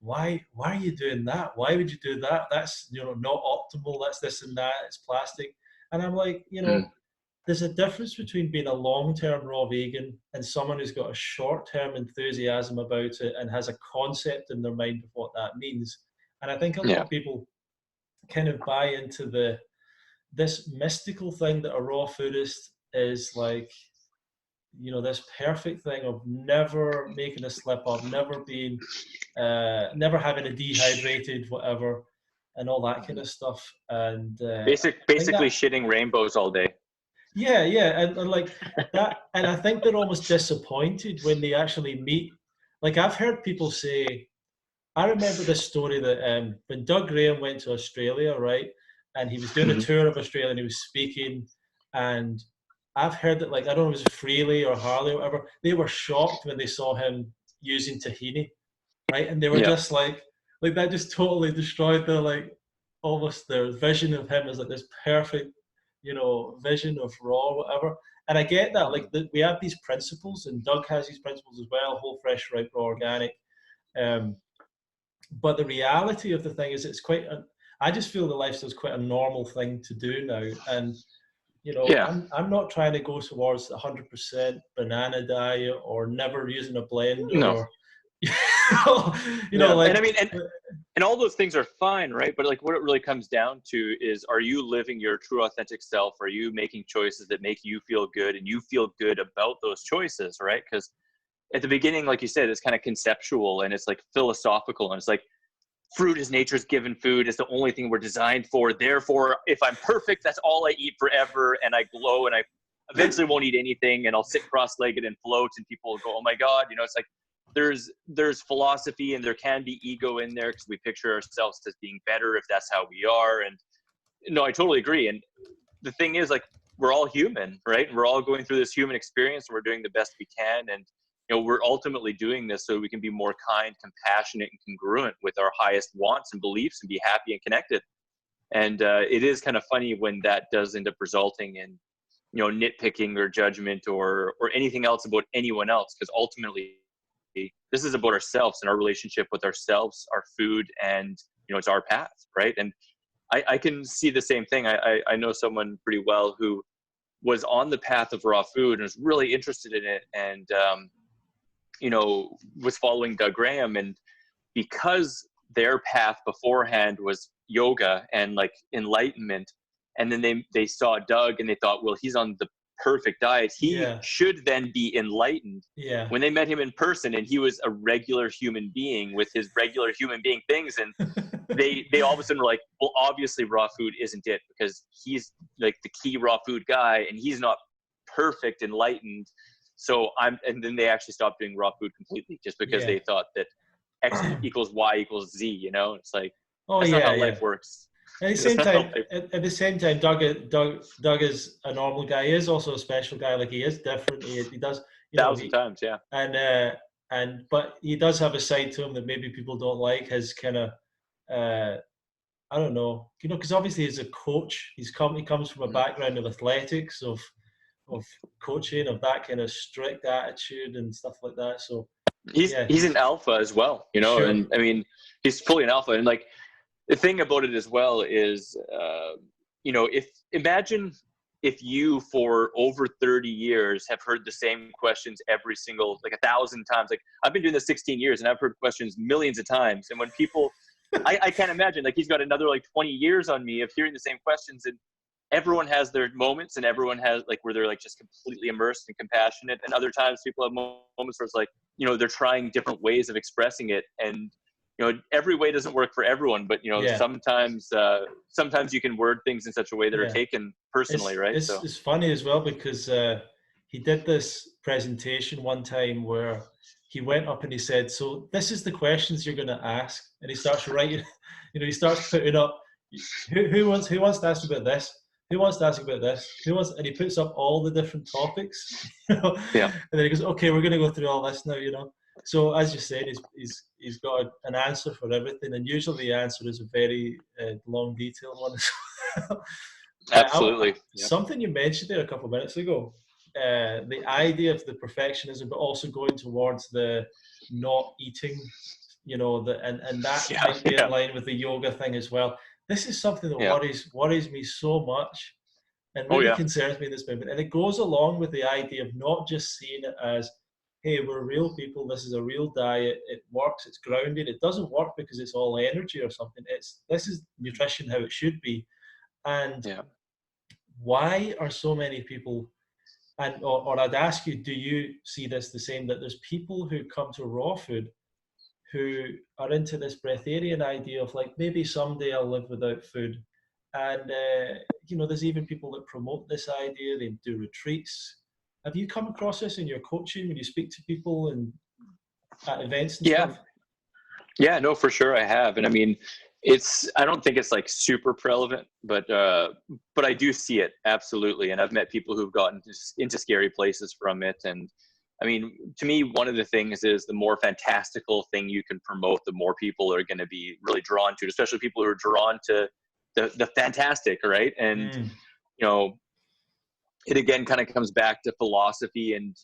why are you doing that? Why would you do that? That's not optimal. That's this and that. It's plastic. And I'm like, Mhm. there's a difference between being a long-term raw vegan and someone who's got a short-term enthusiasm about it and has a concept in their mind of what that means. And I think a lot Yeah. of people kind of buy into this mystical thing that a raw foodist is like, this perfect thing of never making a slip up, never having a dehydrated whatever, and all that kind Mhm. of stuff. And I think Basically that, shitting rainbows all day. yeah, and like that, and I think they're almost disappointed when they actually meet. Like I've heard people say, I remember this story that when Doug Graham went to Australia, right, and he was doing a Mhm. tour of Australia and he was speaking, and I've heard that, like, I don't know if it was Freely or Harley or whatever, they were shocked when they saw him using tahini, right, and they were Yeah. just like that just totally destroyed their almost their vision of him as like this perfect, vision of raw or whatever. And I get that, like, Mhm. we have these principles, and Doug has these principles as well: whole, fresh, ripe, raw, organic. Um, but the reality of the thing is, I just feel the lifestyle is quite a normal thing to do now. And Yeah. I'm not trying to go towards the 100% banana diet or never using a blender No. or Yeah. And I like, mean, and all those things are fine, right? But like what it really comes down to is, are you living your true authentic self? Are you making choices that make you feel good and you feel good about those choices, right? Because at the beginning, like you said, it's kind of conceptual and it's like philosophical, and it's like fruit is nature's given food. It's the only thing we're designed for. Therefore, if I'm perfect, that's all I eat forever, and I glow, and I eventually won't eat anything, and I'll sit cross-legged and float, and people will go, "Oh my God!" It's like there's philosophy and there can be ego in there because we picture ourselves as being better if that's how we are. And no, I totally agree. And the thing is, like, we're all human, right? And we're all going through this human experience and we're doing the best we can. And, we're ultimately doing this so we can be more kind, compassionate, and congruent with our highest wants and beliefs and be happy and connected. And it is kind of funny when that does end up resulting in, nitpicking or judgment or anything else about anyone else. Because ultimately, this is about ourselves and our relationship with ourselves, our food, and, it's our path, right? And I can see the same thing. I know someone pretty well who was on the path of raw food and was really interested in it, and was following Doug Graham. And because their path beforehand was yoga and like enlightenment, and then they saw Doug and they thought, well, he's on the perfect diet, he yeah, should then be enlightened. yeah, When they met him in person and he was a regular human being with his regular human being things, and they all of a sudden were like, well, obviously raw food isn't it, because he's like the key raw food guy and he's not perfect enlightened. And then they actually stopped doing raw food completely just because yeah. they thought that X equals Y equals Z. It's like, Oh that's not yeah, how yeah. life works. At the That's same not how time, life. at the same time, Doug is a normal guy. He is also a special guy. Like, he is different. He does, Thousand he times, yeah. and but he does have a side to him that maybe people don't like. His kind of uh, I don't know, because obviously he's a coach. He comes from a Mhm. background of athletics, of coaching, of that kind of strict attitude and stuff like that. So yeah, He's an alpha as well, sure, and I mean, he's fully an alpha. And like, the thing about it as well is, if imagine if you for over 30 years have heard the same questions every single, like 1,000 times. Like, I've been doing this 16 years and I've heard questions millions of times. And when people, I can't imagine, like, he's got another like 20 years on me of hearing the same questions. And everyone has their moments, and everyone has like where they're like just completely immersed and compassionate. And other times people have moments where it's like, they're trying different ways of expressing it. And every way doesn't work for everyone, but yeah, sometimes you can word things in such a way that are yeah. taken personally, right? So It's funny as well because he did this presentation one time where he went up and he said, so this is the questions you're going to ask. And he starts writing, he starts putting up, who wants to ask about this? Who wants to ask about this? And he puts up all the different topics, Yeah. And then he goes, okay, we're going to go through all this now, So as you said, he's got an answer for everything, and usually the answer is a very long, detailed one. Absolutely. Something you mentioned there a couple of minutes ago, the idea of the perfectionism, but also going towards the not eating, and that might be in line with the yoga thing as well. This is something that worries me so much, and really concerns me in this moment. And it goes along with the idea of not just seeing it as, hey, we're real people, this is a real diet, it works, it's grounded. It doesn't work because it's all energy or something. This is nutrition how it should be. And why are so many people, or I'd ask you, do you see this the same, that there's people who come to raw food who are into this breatharian idea of like, maybe someday I'll live without food. And, there's even people that promote this idea, they do retreats. Have you come across this in your coaching when you speak to people and at events and stuff? Yeah, no, for sure I have. And I mean, I don't think it's like super prevalent, but I do see it absolutely. And I've met people who've gotten into scary places from it. And I mean, to me, one of the things is the more fantastical thing you can promote, the more people are going to be really drawn to it, especially people who are drawn to the fantastic, right? And, it again kind of comes back to philosophy, and,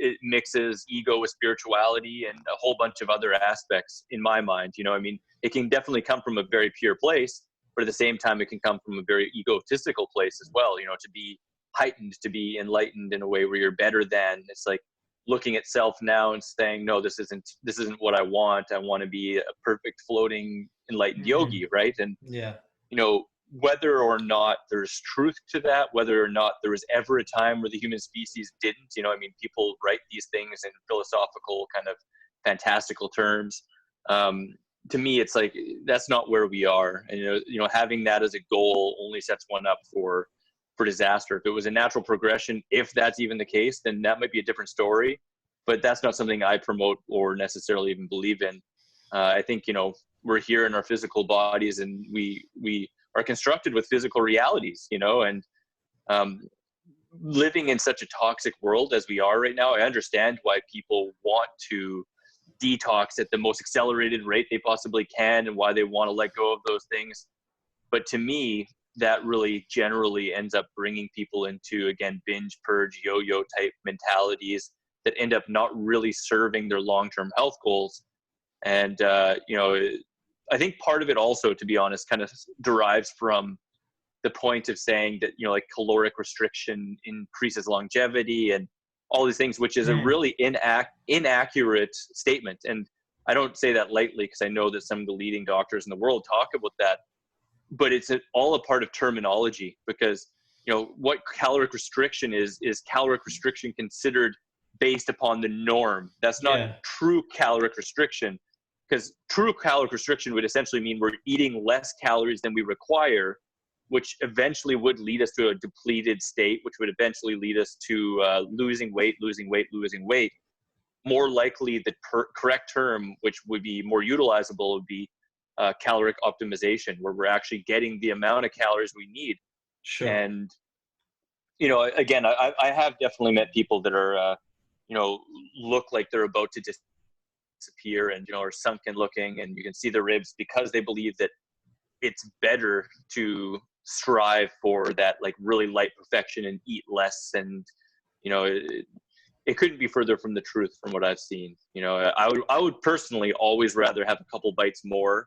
it mixes ego with spirituality and a whole bunch of other aspects in my mind. I mean, it can definitely come from a very pure place, but at the same time, it can come from a very egotistical place as well, to be heightened, to be enlightened in a way where you're better than. It's like looking at self now and saying, no, this isn't what I want. I want to be a perfect floating enlightened yogi, right? And whether or not there's truth to that, whether or not there was ever a time where the human species didn't, I mean, people write these things in philosophical kind of fantastical terms. To me, it's like, that's not where we are. And, having that as a goal only sets one up for disaster. If it was a natural progression, if that's even the case, then that might be a different story, but that's not something I promote or necessarily even believe in. I think, we're here in our physical bodies, and we are constructed with physical realities, and living in such a toxic world as we are right now, I understand why people want to detox at the most accelerated rate they possibly can, and why they want to let go of those things. But to me, that really generally ends up bringing people into, again, binge, purge, yo-yo type mentalities that end up not really serving their long-term health goals. And, I think part of it also, to be honest, kind of derives from the point of saying that, like caloric restriction increases longevity and all these things, which is a really inaccurate statement. And I don't say that lightly, because I know that some of the leading doctors in the world talk about that, but it's all a part of terminology, because, what caloric restriction is caloric restriction considered based upon the norm. That's not true caloric restriction. Because true caloric restriction would essentially mean we're eating less calories than we require, which eventually would lead us to a depleted state, which would eventually lead us to losing weight. More likely, the correct term, which would be more utilizable, would be caloric optimization, where we're actually getting the amount of calories we need. Sure. And, again, I have definitely met people that are, look like they're about to disappear and, are sunken looking, and you can see the ribs, because they believe that it's better to strive for that, like, really light perfection and eat less. And, it couldn't be further from the truth from what I've seen. I would personally always rather have a couple bites more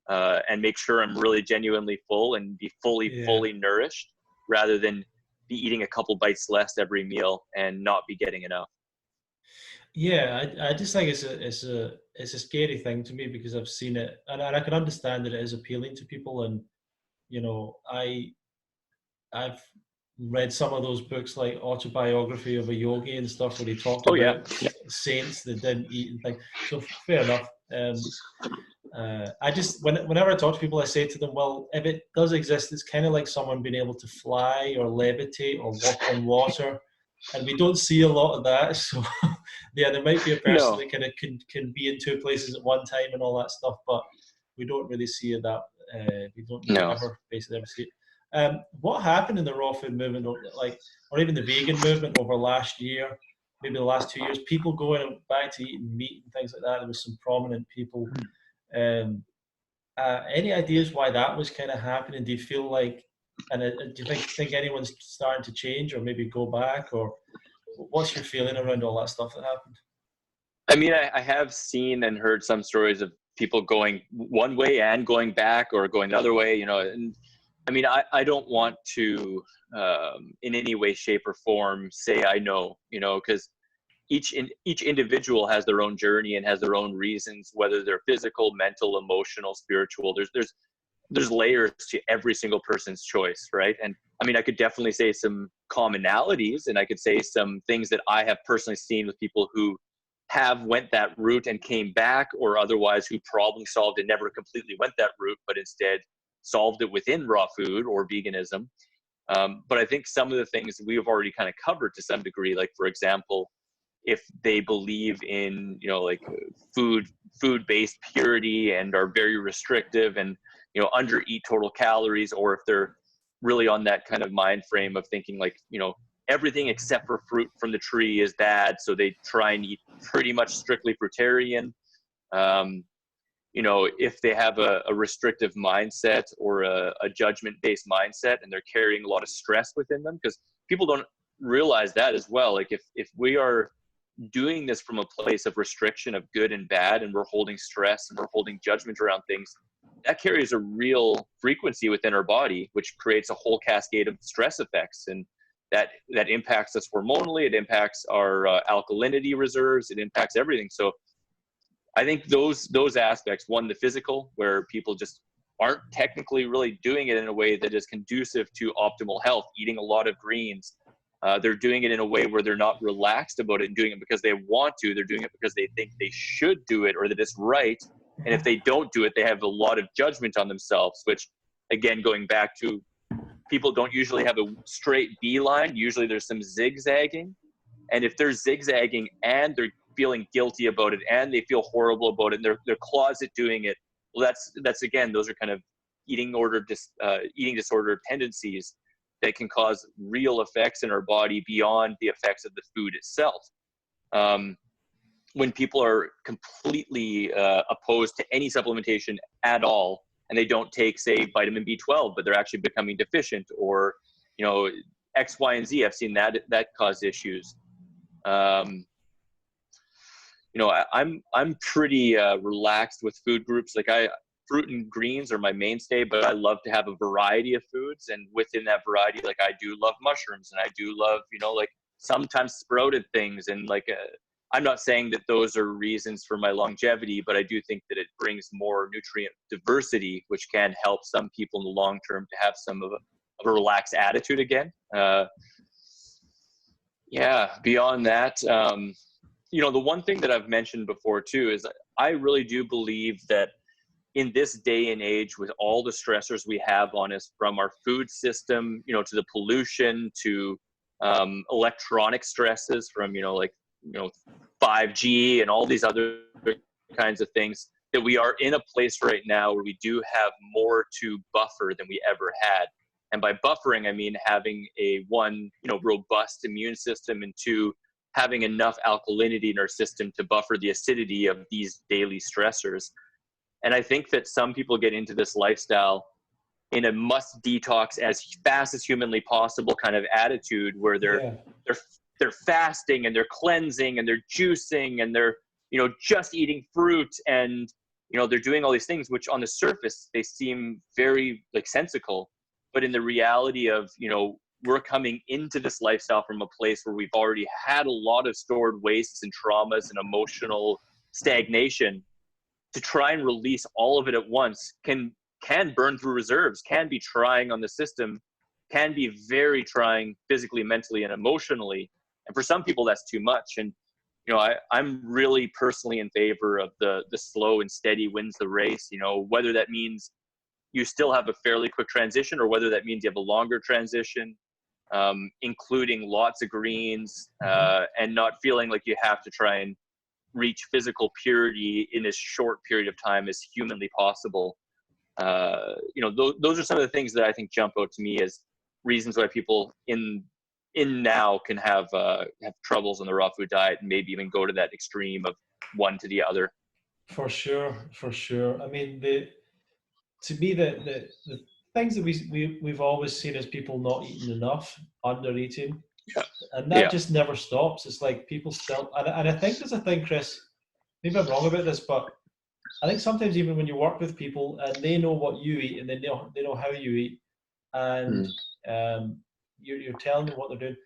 and make sure I'm really genuinely full and be fully nourished, rather than be eating a couple bites less every meal and not be getting enough. Yeah, I just think it's a scary thing to me, because I've seen it, and I can understand that it is appealing to people. And I've read some of those books, like Autobiography of a Yogi and stuff, where he talked about saints that didn't eat and things. So fair enough. I just, whenever I talk to people, I say to them, well, if it does exist, it's kind of like someone being able to fly or levitate or walk on water. and we don't see a lot of that. So yeah, there might be a person No, that kind of can be in two places at one time and all that stuff, but we don't really see it that we don't really no. ever basically ever see it. What happened in the raw food movement, or even the vegan movement over last year, maybe the last 2 years? People going back to eating meat and things like that. There was some prominent people. Um, any ideas why that was kind of happening? Do you feel like, and do you think anyone's starting to change or maybe go back, or what's your feeling around all that stuff that happened? I mean, I have seen and heard some stories of people going one way and going back or going the other way, and I mean, I don't want to, in any way, shape or form say I know, because each individual has their own journey and has their own reasons, whether they're physical, mental, emotional, spiritual. There's layers to every single person's choice, right? And I mean, I could definitely say some commonalities, and I could say some things that I have personally seen with people who have went that route and came back, or otherwise who problem solved and never completely went that route, but instead solved it within raw food or veganism. But I think some of the things we have already kind of covered to some degree, like for example, if they believe in, like food-based purity and are very restrictive and, under eat total calories, or if they're really on that kind of mind frame of thinking like, everything except for fruit from the tree is bad. So they try and eat pretty much strictly fruitarian. If they have a restrictive mindset or a judgment-based mindset, and they're carrying a lot of stress within them, because people don't realize that as well. Like if we are doing this from a place of restriction of good and bad, and we're holding stress and we're holding judgment around things, that carries a real frequency within our body, which creates a whole cascade of stress effects. And that impacts us hormonally, it impacts our alkalinity reserves, it impacts everything. So I think those aspects, one, the physical, where people just aren't technically really doing it in a way that is conducive to optimal health, eating a lot of greens. They're doing it in a way where they're not relaxed about it and doing it because they want to. They're doing it because they think they should do it or that it's right. And if they don't do it, they have a lot of judgment on themselves, which, again, going back to, people don't usually have a straight B line. Usually there's some zigzagging. And if they're zigzagging and they're feeling guilty about it and they feel horrible about it and they're closet doing it, well, that's again, those are kind of eating disorder tendencies that can cause real effects in our body beyond the effects of the food itself. When people are completely opposed to any supplementation at all, and they don't take, say, vitamin B12, but they're actually becoming deficient, or X, Y, and Z. I've seen that cause issues. I'm pretty relaxed with food groups. Like fruit and greens are my mainstay, but I love to have a variety of foods, and within that variety, like I do love mushrooms, and I do love like sometimes sprouted things, and like I'm not saying that those are reasons for my longevity, but I do think that it brings more nutrient diversity, which can help some people in the long term to have some of a relaxed attitude again. Beyond that, the one thing that I've mentioned before too is I really do believe that in this day and age, with all the stressors we have on us, from our food system, to the pollution, to electronic stresses from 5G and all these other kinds of things, that we are in a place right now where we do have more to buffer than we ever had. And by buffering, I mean having a robust immune system, and two, having enough alkalinity in our system to buffer the acidity of these daily stressors. And I think that some people get into this lifestyle in a must detox as fast as humanly possible kind of attitude, where they're fasting and they're cleansing and they're juicing and they're just eating fruit, and they're doing all these things which on the surface they seem very like sensical, but in the reality of we're coming into this lifestyle from a place where we've already had a lot of stored wastes and traumas and emotional stagnation. To try and release all of it at once can burn through reserves, can be trying on the system, can be very trying physically, mentally, and emotionally. And for some people, that's too much. And I'm really personally in favor of the slow and steady wins the race. Whether that means you still have a fairly quick transition, or whether that means you have a longer transition. including lots of greens, and not feeling like you have to try and reach physical purity in as short period of time as humanly possible. Those are some of the things that I think jump out to me as reasons why people in now can have troubles on the raw food diet, and maybe even go to that extreme of one to the other. For sure. I mean, to me, the things that we've always seen as people not eating enough, under eating, and that just never stops. It's like people still, and I think there's a thing, Chris, maybe I'm wrong about this, but I think sometimes even when you work with people and they know what you eat and they know how you eat, and you're telling them what they're doing,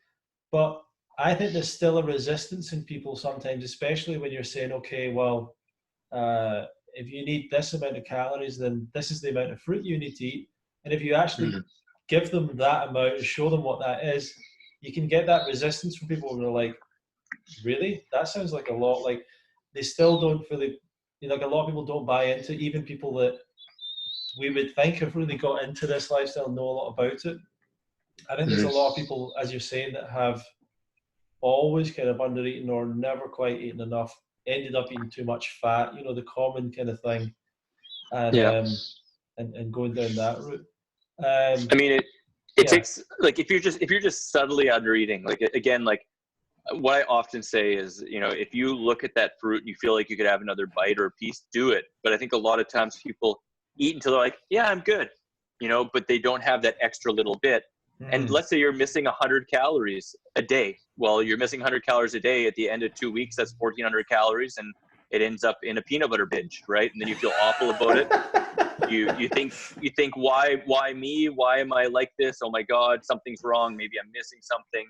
but I think there's still a resistance in people sometimes, especially when you're saying, okay, well, if you need this amount of calories, then this is the amount of fruit you need to eat. And if you actually give them that amount and show them what that is, you can get that resistance from people who are like, really? That sounds like a lot. Like, they still don't fully, like, a lot of people don't buy into it. Even people that we would think have really got into this lifestyle know a lot about it. I think there's a lot of people, as you're saying, that have always kind of under eaten or never quite eaten enough, ended up eating too much fat, the common kind of thing, and and going down that route. I mean, it takes, like, if you're just subtly under eating, like, again, like, what I often say is, if you look at that fruit and you feel like you could have another bite or a piece, do it. But I think a lot of times people eat until they're like, yeah, I'm good, but they don't have that extra little bit. And let's say you're missing 100 calories a day. Well, you're missing 100 calories a day. At the end of 2 weeks, that's 1,400 calories, and it ends up in a peanut butter binge, right? And then you feel awful about it. You think, why me? Why am I like this? Oh my God, something's wrong. Maybe I'm missing something.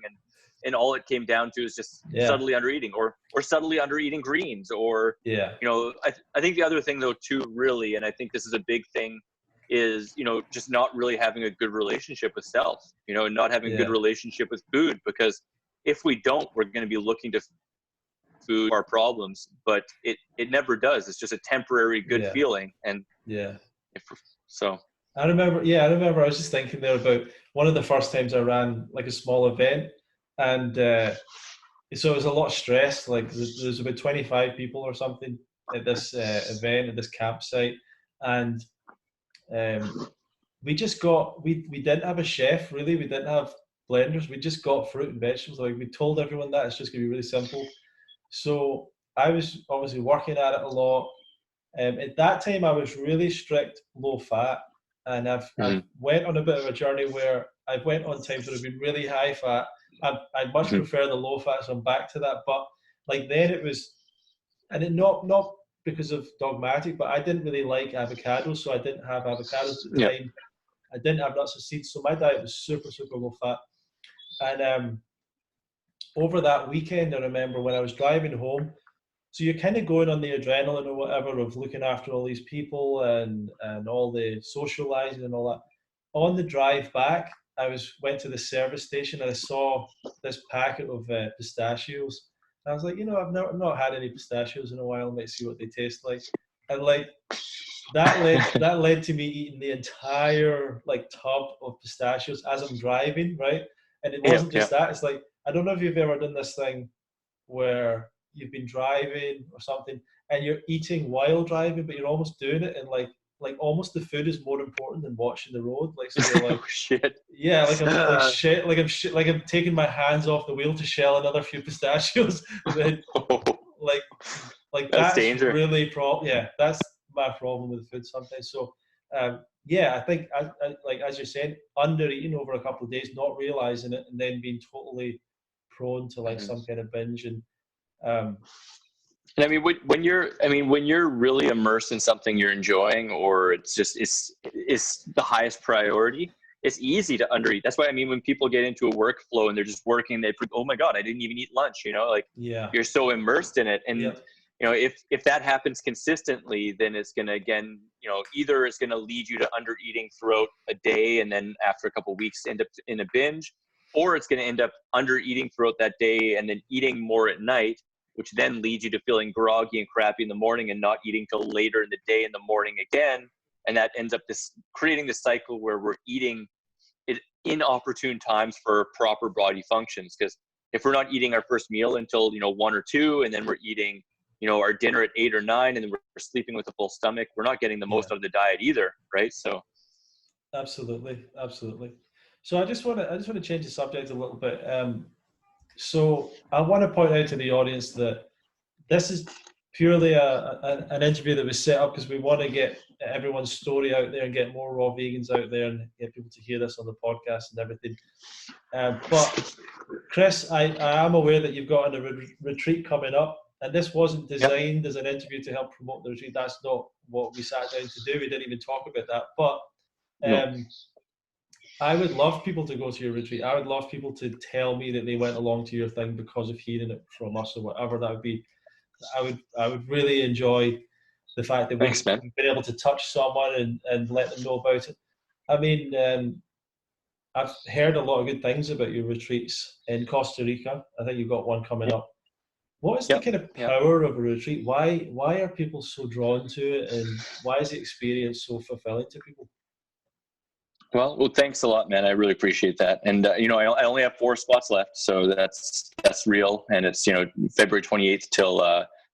And all it came down to is just subtly under eating, or subtly under eating greens, or I think the other thing though too, really, and I think this is a big thing, is just not really having a good relationship with self, not having a good relationship with food, because if we don't, we're going to be looking to food our problems, but it never does. It's just a temporary good feeling. And I remember I was just thinking there about one of the first times I ran like a small event, and so it was a lot of stress. Like, there's about 25 people or something at this event, at this campsite, and we didn't have a chef, really. We didn't have blenders. We just got fruit and vegetables. Like, we told everyone that it's just gonna be really simple. So I was obviously working at it a lot. At that time, I was really strict, low fat, and I've went on a bit of a journey where I've went on times where I've been really high fat. I much prefer the low fat, so I'm back to that. But like, then it was, and it not because of dogmatic, but I didn't really like avocados, so I didn't have avocados at the time. I didn't have nuts and seeds, so my diet was super, super low fat. And over that weekend, I remember when I was driving home, so you're kind of going on the adrenaline or whatever of looking after all these people and all the socializing and all that. On the drive back, I went to the service station and I saw this packet of pistachios. And I was like, I've not had any pistachios in a while. Let's see what they taste like. And like, that led to me eating the entire like tub of pistachios as I'm driving, right? And it wasn't just that. It's like, I don't know if you've ever done this thing where you've been driving or something and you're eating while driving, but you're almost doing it, and like almost the food is more important than watching the road. Like, so you're like, oh shit. Yeah, like I'm taking my hands off the wheel to shell another few pistachios. Then, like that's dangerous. Really that's my problem with food sometimes. So I think I like, as you're saying, under eating over a couple of days, not realizing it, and then being totally prone to like some kind of binge. And I mean, when you're really immersed in something you're enjoying, or it's the highest priority, it's easy to undereat. That's why, I mean, when people get into a workflow and they're just working, oh my God, I didn't even eat lunch, you're so immersed in it. And, if that happens consistently, then it's going to, again, either it's going to lead you to under eating throughout a day, and then after a couple of weeks end up in a binge, or it's going to end up under eating throughout that day and then eating more at night, which then leads you to feeling groggy and crappy in the morning and not eating till later in the day in the morning again. And that ends up creating this cycle where we're eating inopportune times for proper body functions. Because if we're not eating our first meal until 1 or 2, and then we're eating our dinner at 8 or 9, and then we're sleeping with a full stomach, we're not getting the most out of the diet either, right? So absolutely. So I just want to change the subject a little bit. So I want to point out to the audience that this is purely an interview that was set up because we want to get everyone's story out there and get more raw vegans out there and get people to hear this on the podcast and everything. But Chris, I am aware that you've got a retreat coming up, and this wasn't designed as an interview to help promote the retreat. That's not what we sat down to do. We didn't even talk about that. But I would love people to go to your retreat. I would love people to tell me that they went along to your thing because of hearing it from us or whatever that would be. I would really enjoy the fact that we've been able to touch someone and let them know about it. I mean, I've heard a lot of good things about your retreats in Costa Rica. I think you've got one coming up. What is the kind of power of a retreat? Why are people so drawn to it, and why is the experience so fulfilling to people? Well, thanks a lot, man. I really appreciate that. And I only have 4 spots left, so that's real. And it's February 28th till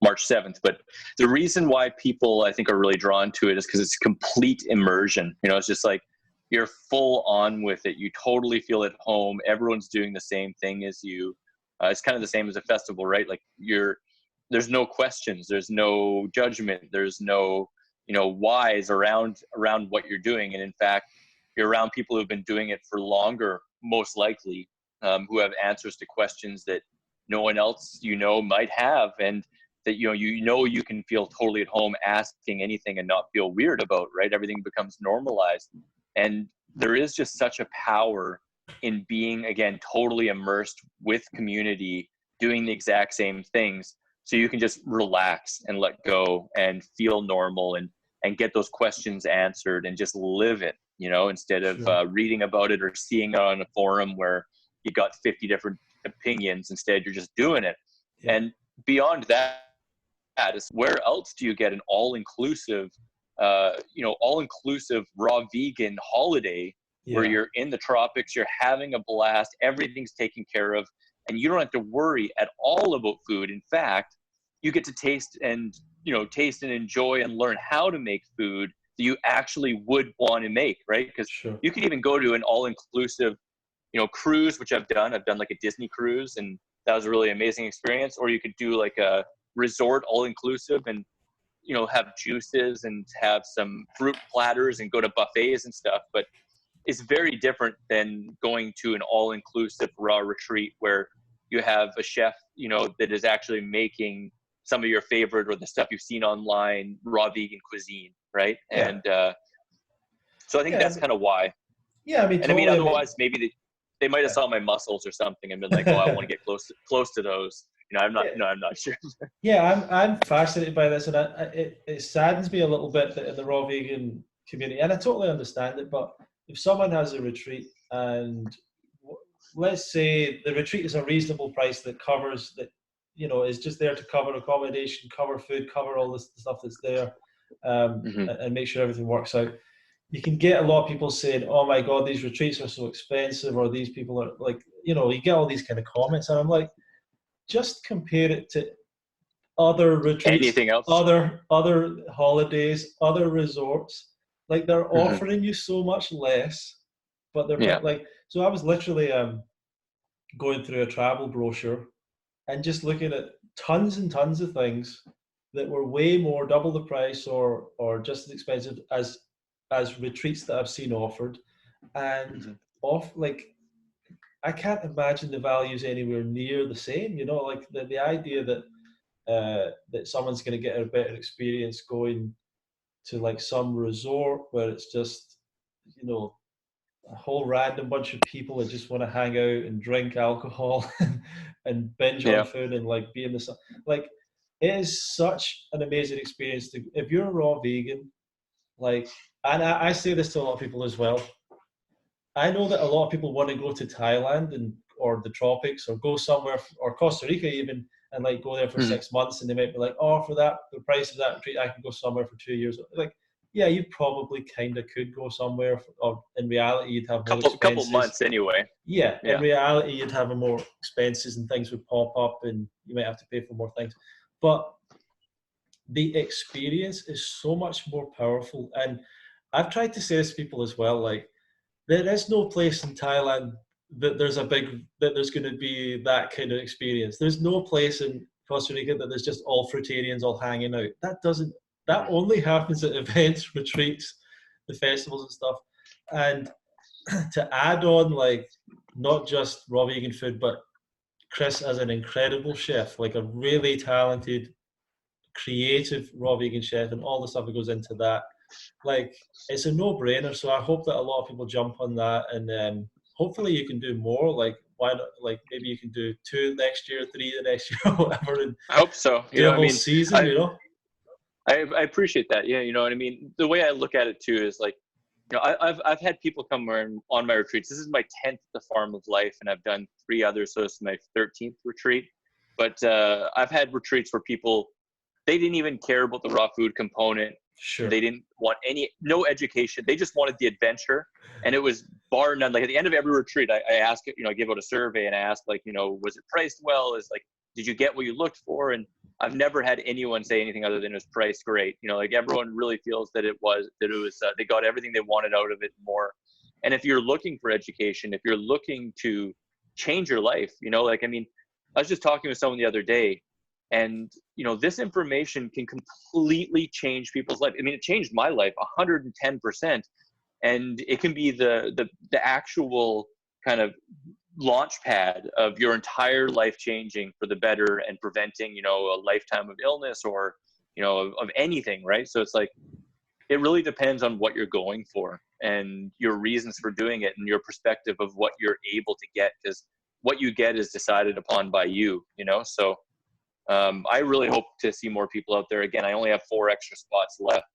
March 7th. But the reason why people, I think, are really drawn to it is because it's complete immersion. It's just like you're full on with it. You totally feel at home. Everyone's doing the same thing as you. It's kind of the same as a festival, right? Like there's no questions, there's no judgment, there's no whys around what you're doing. And in fact, you're around people who've been doing it for longer, most likely, who have answers to questions that no one else might have, and that you can feel totally at home asking anything and not feel weird about, right? Everything becomes normalized. And there is just such a power in being, again, totally immersed with community, doing the exact same things, so you can just relax and let go and feel normal and get those questions answered and just live it. Instead of reading about it or seeing it on a forum where you got 50 different opinions. Instead, you're just doing it. And beyond that is, where else do you get an all-inclusive raw vegan holiday where you're in the tropics, you're having a blast, everything's taken care of, and you don't have to worry at all about food. In fact, you get to taste and enjoy and learn how to make food that you actually would want to make, right? Because you could even go to an all-inclusive, cruise, which I've done. I've done like a Disney cruise, and that was a really amazing experience. Or you could do like a resort all-inclusive and, have juices and have some fruit platters and go to buffets and stuff. But it's very different than going to an all-inclusive raw retreat where you have a chef, that is actually making some of your favorite or the stuff you've seen online, raw vegan cuisine, right? And so I think that's kind of why. Yeah, I mean, and totally, otherwise maybe they might have saw my muscles or something and been like, oh, I want to get close to those. I'm not sure. Yeah, I'm fascinated by this, and it saddens me a little bit that in the raw vegan community, and I totally understand it, but if someone has a retreat and let's say the retreat is a reasonable price that covers that, is just there to cover accommodation, cover food, cover all this stuff that's there, and make sure everything works out. You can get a lot of people saying, oh my God, these retreats are so expensive, or these people are like, you get all these kind of comments, and I'm like, just compare it to other retreats, anything else, other holidays, other resorts. Like, they're offering you so much less, but they're like, so I was literally going through a travel brochure and just looking at tons and tons of things that were way more, double the price or just as expensive as retreats that I've seen offered. And I can't imagine the values anywhere near the same, like the idea that someone's going to get a better experience going to like some resort where it's just, a whole random bunch of people that just want to hang out and drink alcohol and binge on food and like be in the sun. Like, it is such an amazing experience if you're a raw vegan, like, and I say this to a lot of people as well. I know that a lot of people want to go to Thailand or the tropics or go somewhere, or Costa Rica even, and like go there for 6 months, and they might be like, oh, for the price of that retreat, I can go somewhere for 2 years. Like, yeah, you probably kind of could go somewhere, or in reality, you'd have more Couple expenses. months anyway. Yeah, in Yeah. reality, you'd have more expenses and things would pop up and you might have to pay for more things. But the experience is so much more powerful. And I've tried to say this to people as well, like, there is no place in Thailand that there's going to be that kind of experience. There's no place in Costa Rica that there's just all fruitarians all hanging out. That only happens at events, retreats, the festivals and stuff. And to add on, like, not just raw vegan food, but Chris as an incredible chef, like a really talented, creative raw vegan chef, and all the stuff that goes into that. Like, it's a no-brainer. So I hope that a lot of people jump on that, and hopefully you can do more. Like, why not? Like, maybe you can do 2 next year, 3 the next year, whatever, and I hope so. do a whole season. I appreciate that. Yeah, you know what I mean? The way I look at it too is like, you know, I've had people come on my retreats. This is my 10th at the Farm of Life, and I've done 3 others, so it's my 13th retreat. But I've had retreats where people, they didn't even care about the raw food component. Sure. They didn't want no education. They just wanted the adventure, and it was bar none. Like at the end of every retreat, I ask, you know, I give out a survey and I ask, like, you know, was it priced well? Is like, did you get what you looked for? And I've never had anyone say anything other than it was priced great. You know, like everyone really feels that it was they got everything they wanted out of it more. And if you're looking for education, if you're looking to change your life, you know, like, I mean, I was just talking with someone the other day, and, you know, this information can completely change people's life. I mean, it changed my life 110%. And it can be the actual kind of launch pad of your entire life changing for the better and preventing, you know, a lifetime of illness or, you know, of anything, right? So it's like, it really depends on what you're going for and your reasons for doing it and your perspective of what you're able to get, because what you get is decided upon by you, you know? So I really hope to see more people out there. Again, I only have 4 extra spots left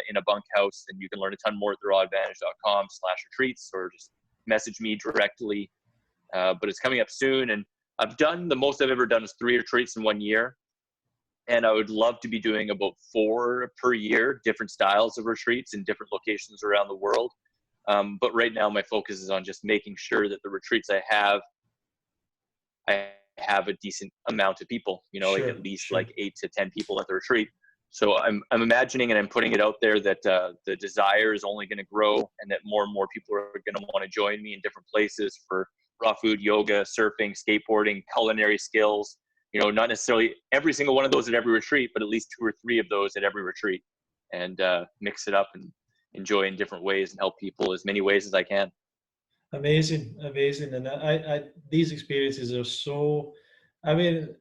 in a bunkhouse, and you can learn a ton more at therawadvantage.com/retreats, or just message me directly. But it's coming up soon, and the most I've ever done is 3 retreats in 1 year. And I would love to be doing about 4 per year, different styles of retreats in different locations around the world. But right now my focus is on just making sure that the retreats I have a decent amount of people, you know, like at least like 8 to 10 people at the retreat. So I'm imagining, and I'm putting it out there, that the desire is only going to grow, and that more and more people are going to want to join me in different places for raw food, yoga, surfing, skateboarding, culinary skills. You know, not necessarily every single one of those at every retreat, but at least 2 or 3 of those at every retreat, and mix it up and enjoy in different ways and help people as many ways as I can. Amazing. And I these experiences are so, I mean,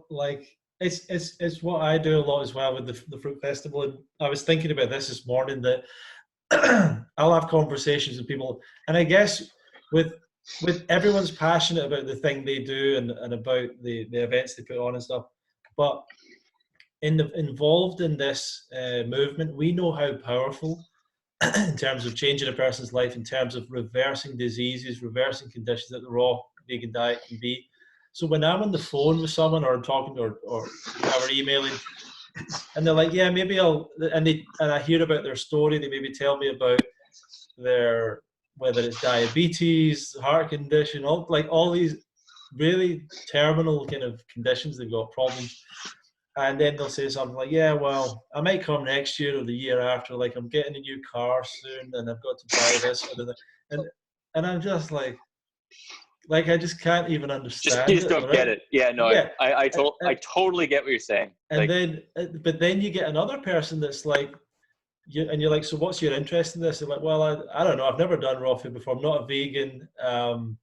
like, it's what I do a lot as well with the fruit festival. And I was thinking about this morning, that I'll have conversations with people, and I guess with everyone's passionate about the thing they do and about the events they put on and stuff, but involved in this movement, we know how powerful in terms of changing a person's life, in terms of reversing diseases, reversing conditions that the raw vegan diet can be. So when I'm on the phone with someone, or I'm talking, or whatever, emailing, and they're like, yeah, maybe and I hear about their story, they maybe tell me about their, whether it's diabetes, heart condition, all these really terminal kind of conditions, they've got problems. And then they'll say something like, yeah, well, I might come next year or the year after, like, I'm getting a new car soon and I've got to buy this or that. And I'm just like, I just can't even understand You just don't get it. Yeah, no, yeah. I totally get what you're saying. And then, but then you get another person that's like, and you're like, so what's your interest in this? They're like, well, I don't know. I've never done raw food before. I'm not a vegan. I'm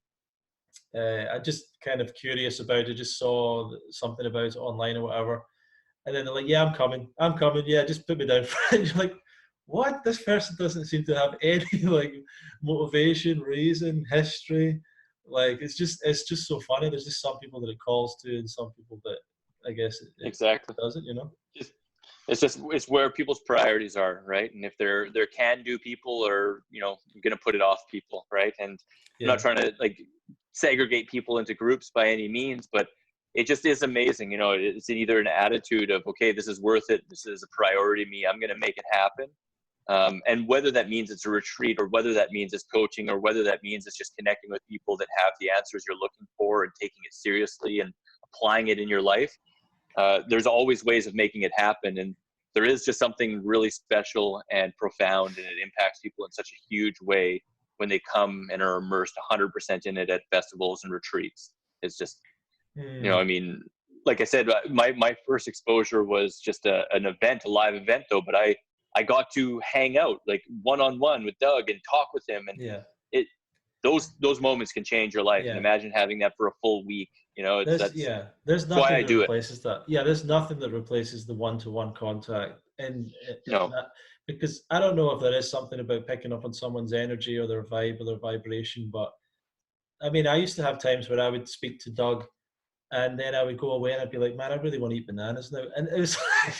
just kind of curious about it. Just saw something about it online or whatever. And then they're like, yeah, I'm coming. Yeah, just put me down for it. You're like, what? This person doesn't seem to have any like motivation, reason, history. Like, it's just so funny. There's just some people that it calls to, and some people that, I guess, exactly doesn't, you know? It's where people's priorities are, right? And if they're can-do people, or, you know, you're going to put it off people, right? And I'm not trying to like segregate people into groups by any means, but it just is amazing. You know, it's either an attitude of, okay, this is worth it, this is a priority to me, I'm going to make it happen, And whether that means it's a retreat, or whether that means it's coaching, or whether that means it's just connecting with people that have the answers you're looking for and taking it seriously and applying it in your life, there's always ways of making it happen. And there is just something really special and profound, and it impacts people in such a huge way when they come and are immersed 100% in it at festivals and retreats. It's just, you know, I mean, like I said, my first exposure was just an event, a live event though, but I got to hang out like one-on-one with Doug and talk with him. And those moments can change your life. And imagine having that for a full week, you know, there's nothing that replaces that. Yeah. There's nothing that replaces the one-to-one contact. And because I don't know if there is something about picking up on someone's energy or their vibe or their vibration, but I mean, I used to have times where I would speak to Doug and then I would go away and I'd be like, man, I really want to eat bananas now. And it was like,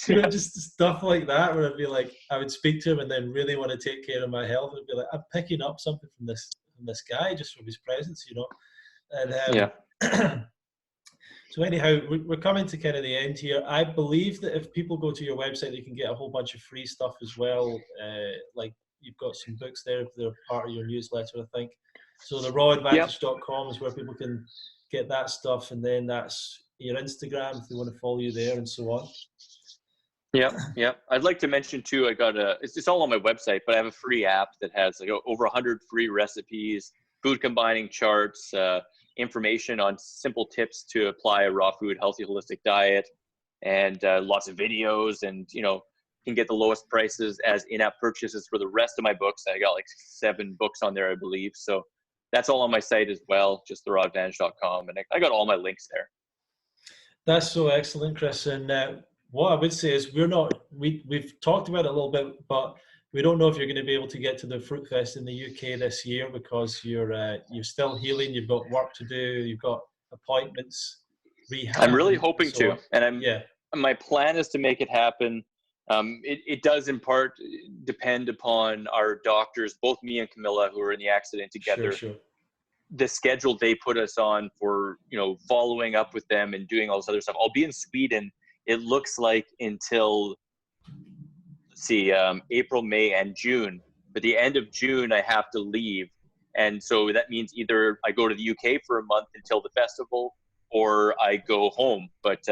you know, just stuff like that where I'd be like, I would speak to him and then really want to take care of my health. I'd be like, I'm picking up something from this guy just from his presence, you know. And so anyhow, we're coming to kind of the end here. I believe that if people go to your website, they can get a whole bunch of free stuff as well. Like you've got some books there, they're part of your newsletter, I think. So the rawidvantage.com is where people can get that stuff, and then that's your Instagram if they want to follow you there, and so on. Yeah. I'd like to mention too, I got it's all on my website, but I have a free app that has like over 100 free recipes, food combining charts, information on simple tips to apply a raw food, healthy, holistic diet, and lots of videos. And, you know, can get the lowest prices as in-app purchases for the rest of my books. I got like 7 books on there, I believe. So that's all on my site as well, just therawidvantage.com. And I got all my links there. That's so excellent, Chris. And what I would say is we've talked about it a little bit, but we don't know if you're going to be able to get to the Fruitfest in the UK this year because you're still healing. You've got work to do. You've got appointments, rehab. I'm really hoping to. And my plan is to make it happen. It does in part depend upon our doctors, both me and Camilla, who were in the accident together. Sure. The schedule they put us on for, you know, following up with them and doing all this other stuff. I'll be in Sweden, it looks like, until, April, May, and June. But the end of June, I have to leave. And so that means either I go to the UK for a month until the festival, or I go home. But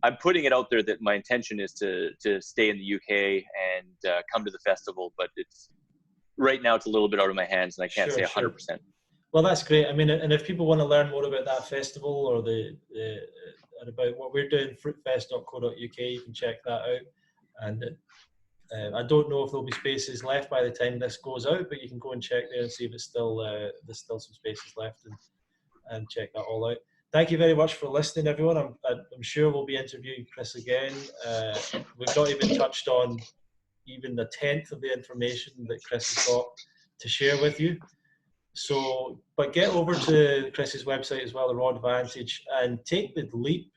I'm putting it out there that my intention is to stay in the UK and come to the festival. But right now it's a little bit out of my hands, and I can't say 100%. Well, that's great. I mean, and if people want to learn more about that festival or about what we're doing, fruitfest.co.uk, you can check that out. And I don't know if there'll be spaces left by the time this goes out, but you can go and check there and see if it's still there's still some spaces left, and check that all out. Thank you very much for listening, everyone. I'm sure we'll be interviewing Chris again. We've not even touched on even the 10th of the information that Chris has got to share with you. So, but get over to Chris's website as well, the Raw Advantage, and take the leap.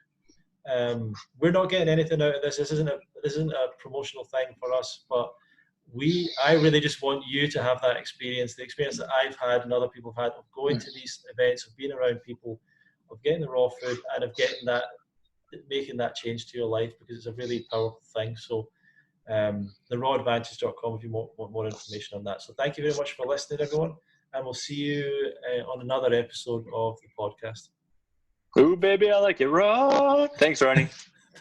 We're not getting anything out of this. This isn't a promotional thing for us, but I really just want you to have that experience, the experience that I've had and other people have had of going to these events, of being around people, of getting the raw food, and of making that change to your life, because it's a really powerful thing. So therawadvantage.com if you want more information on that. So thank you very much for listening, everyone, and we'll see you on another episode of the podcast. Ooh, baby, I like it raw. Thanks, Ronnie.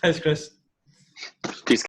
Thanks, Chris. Peace.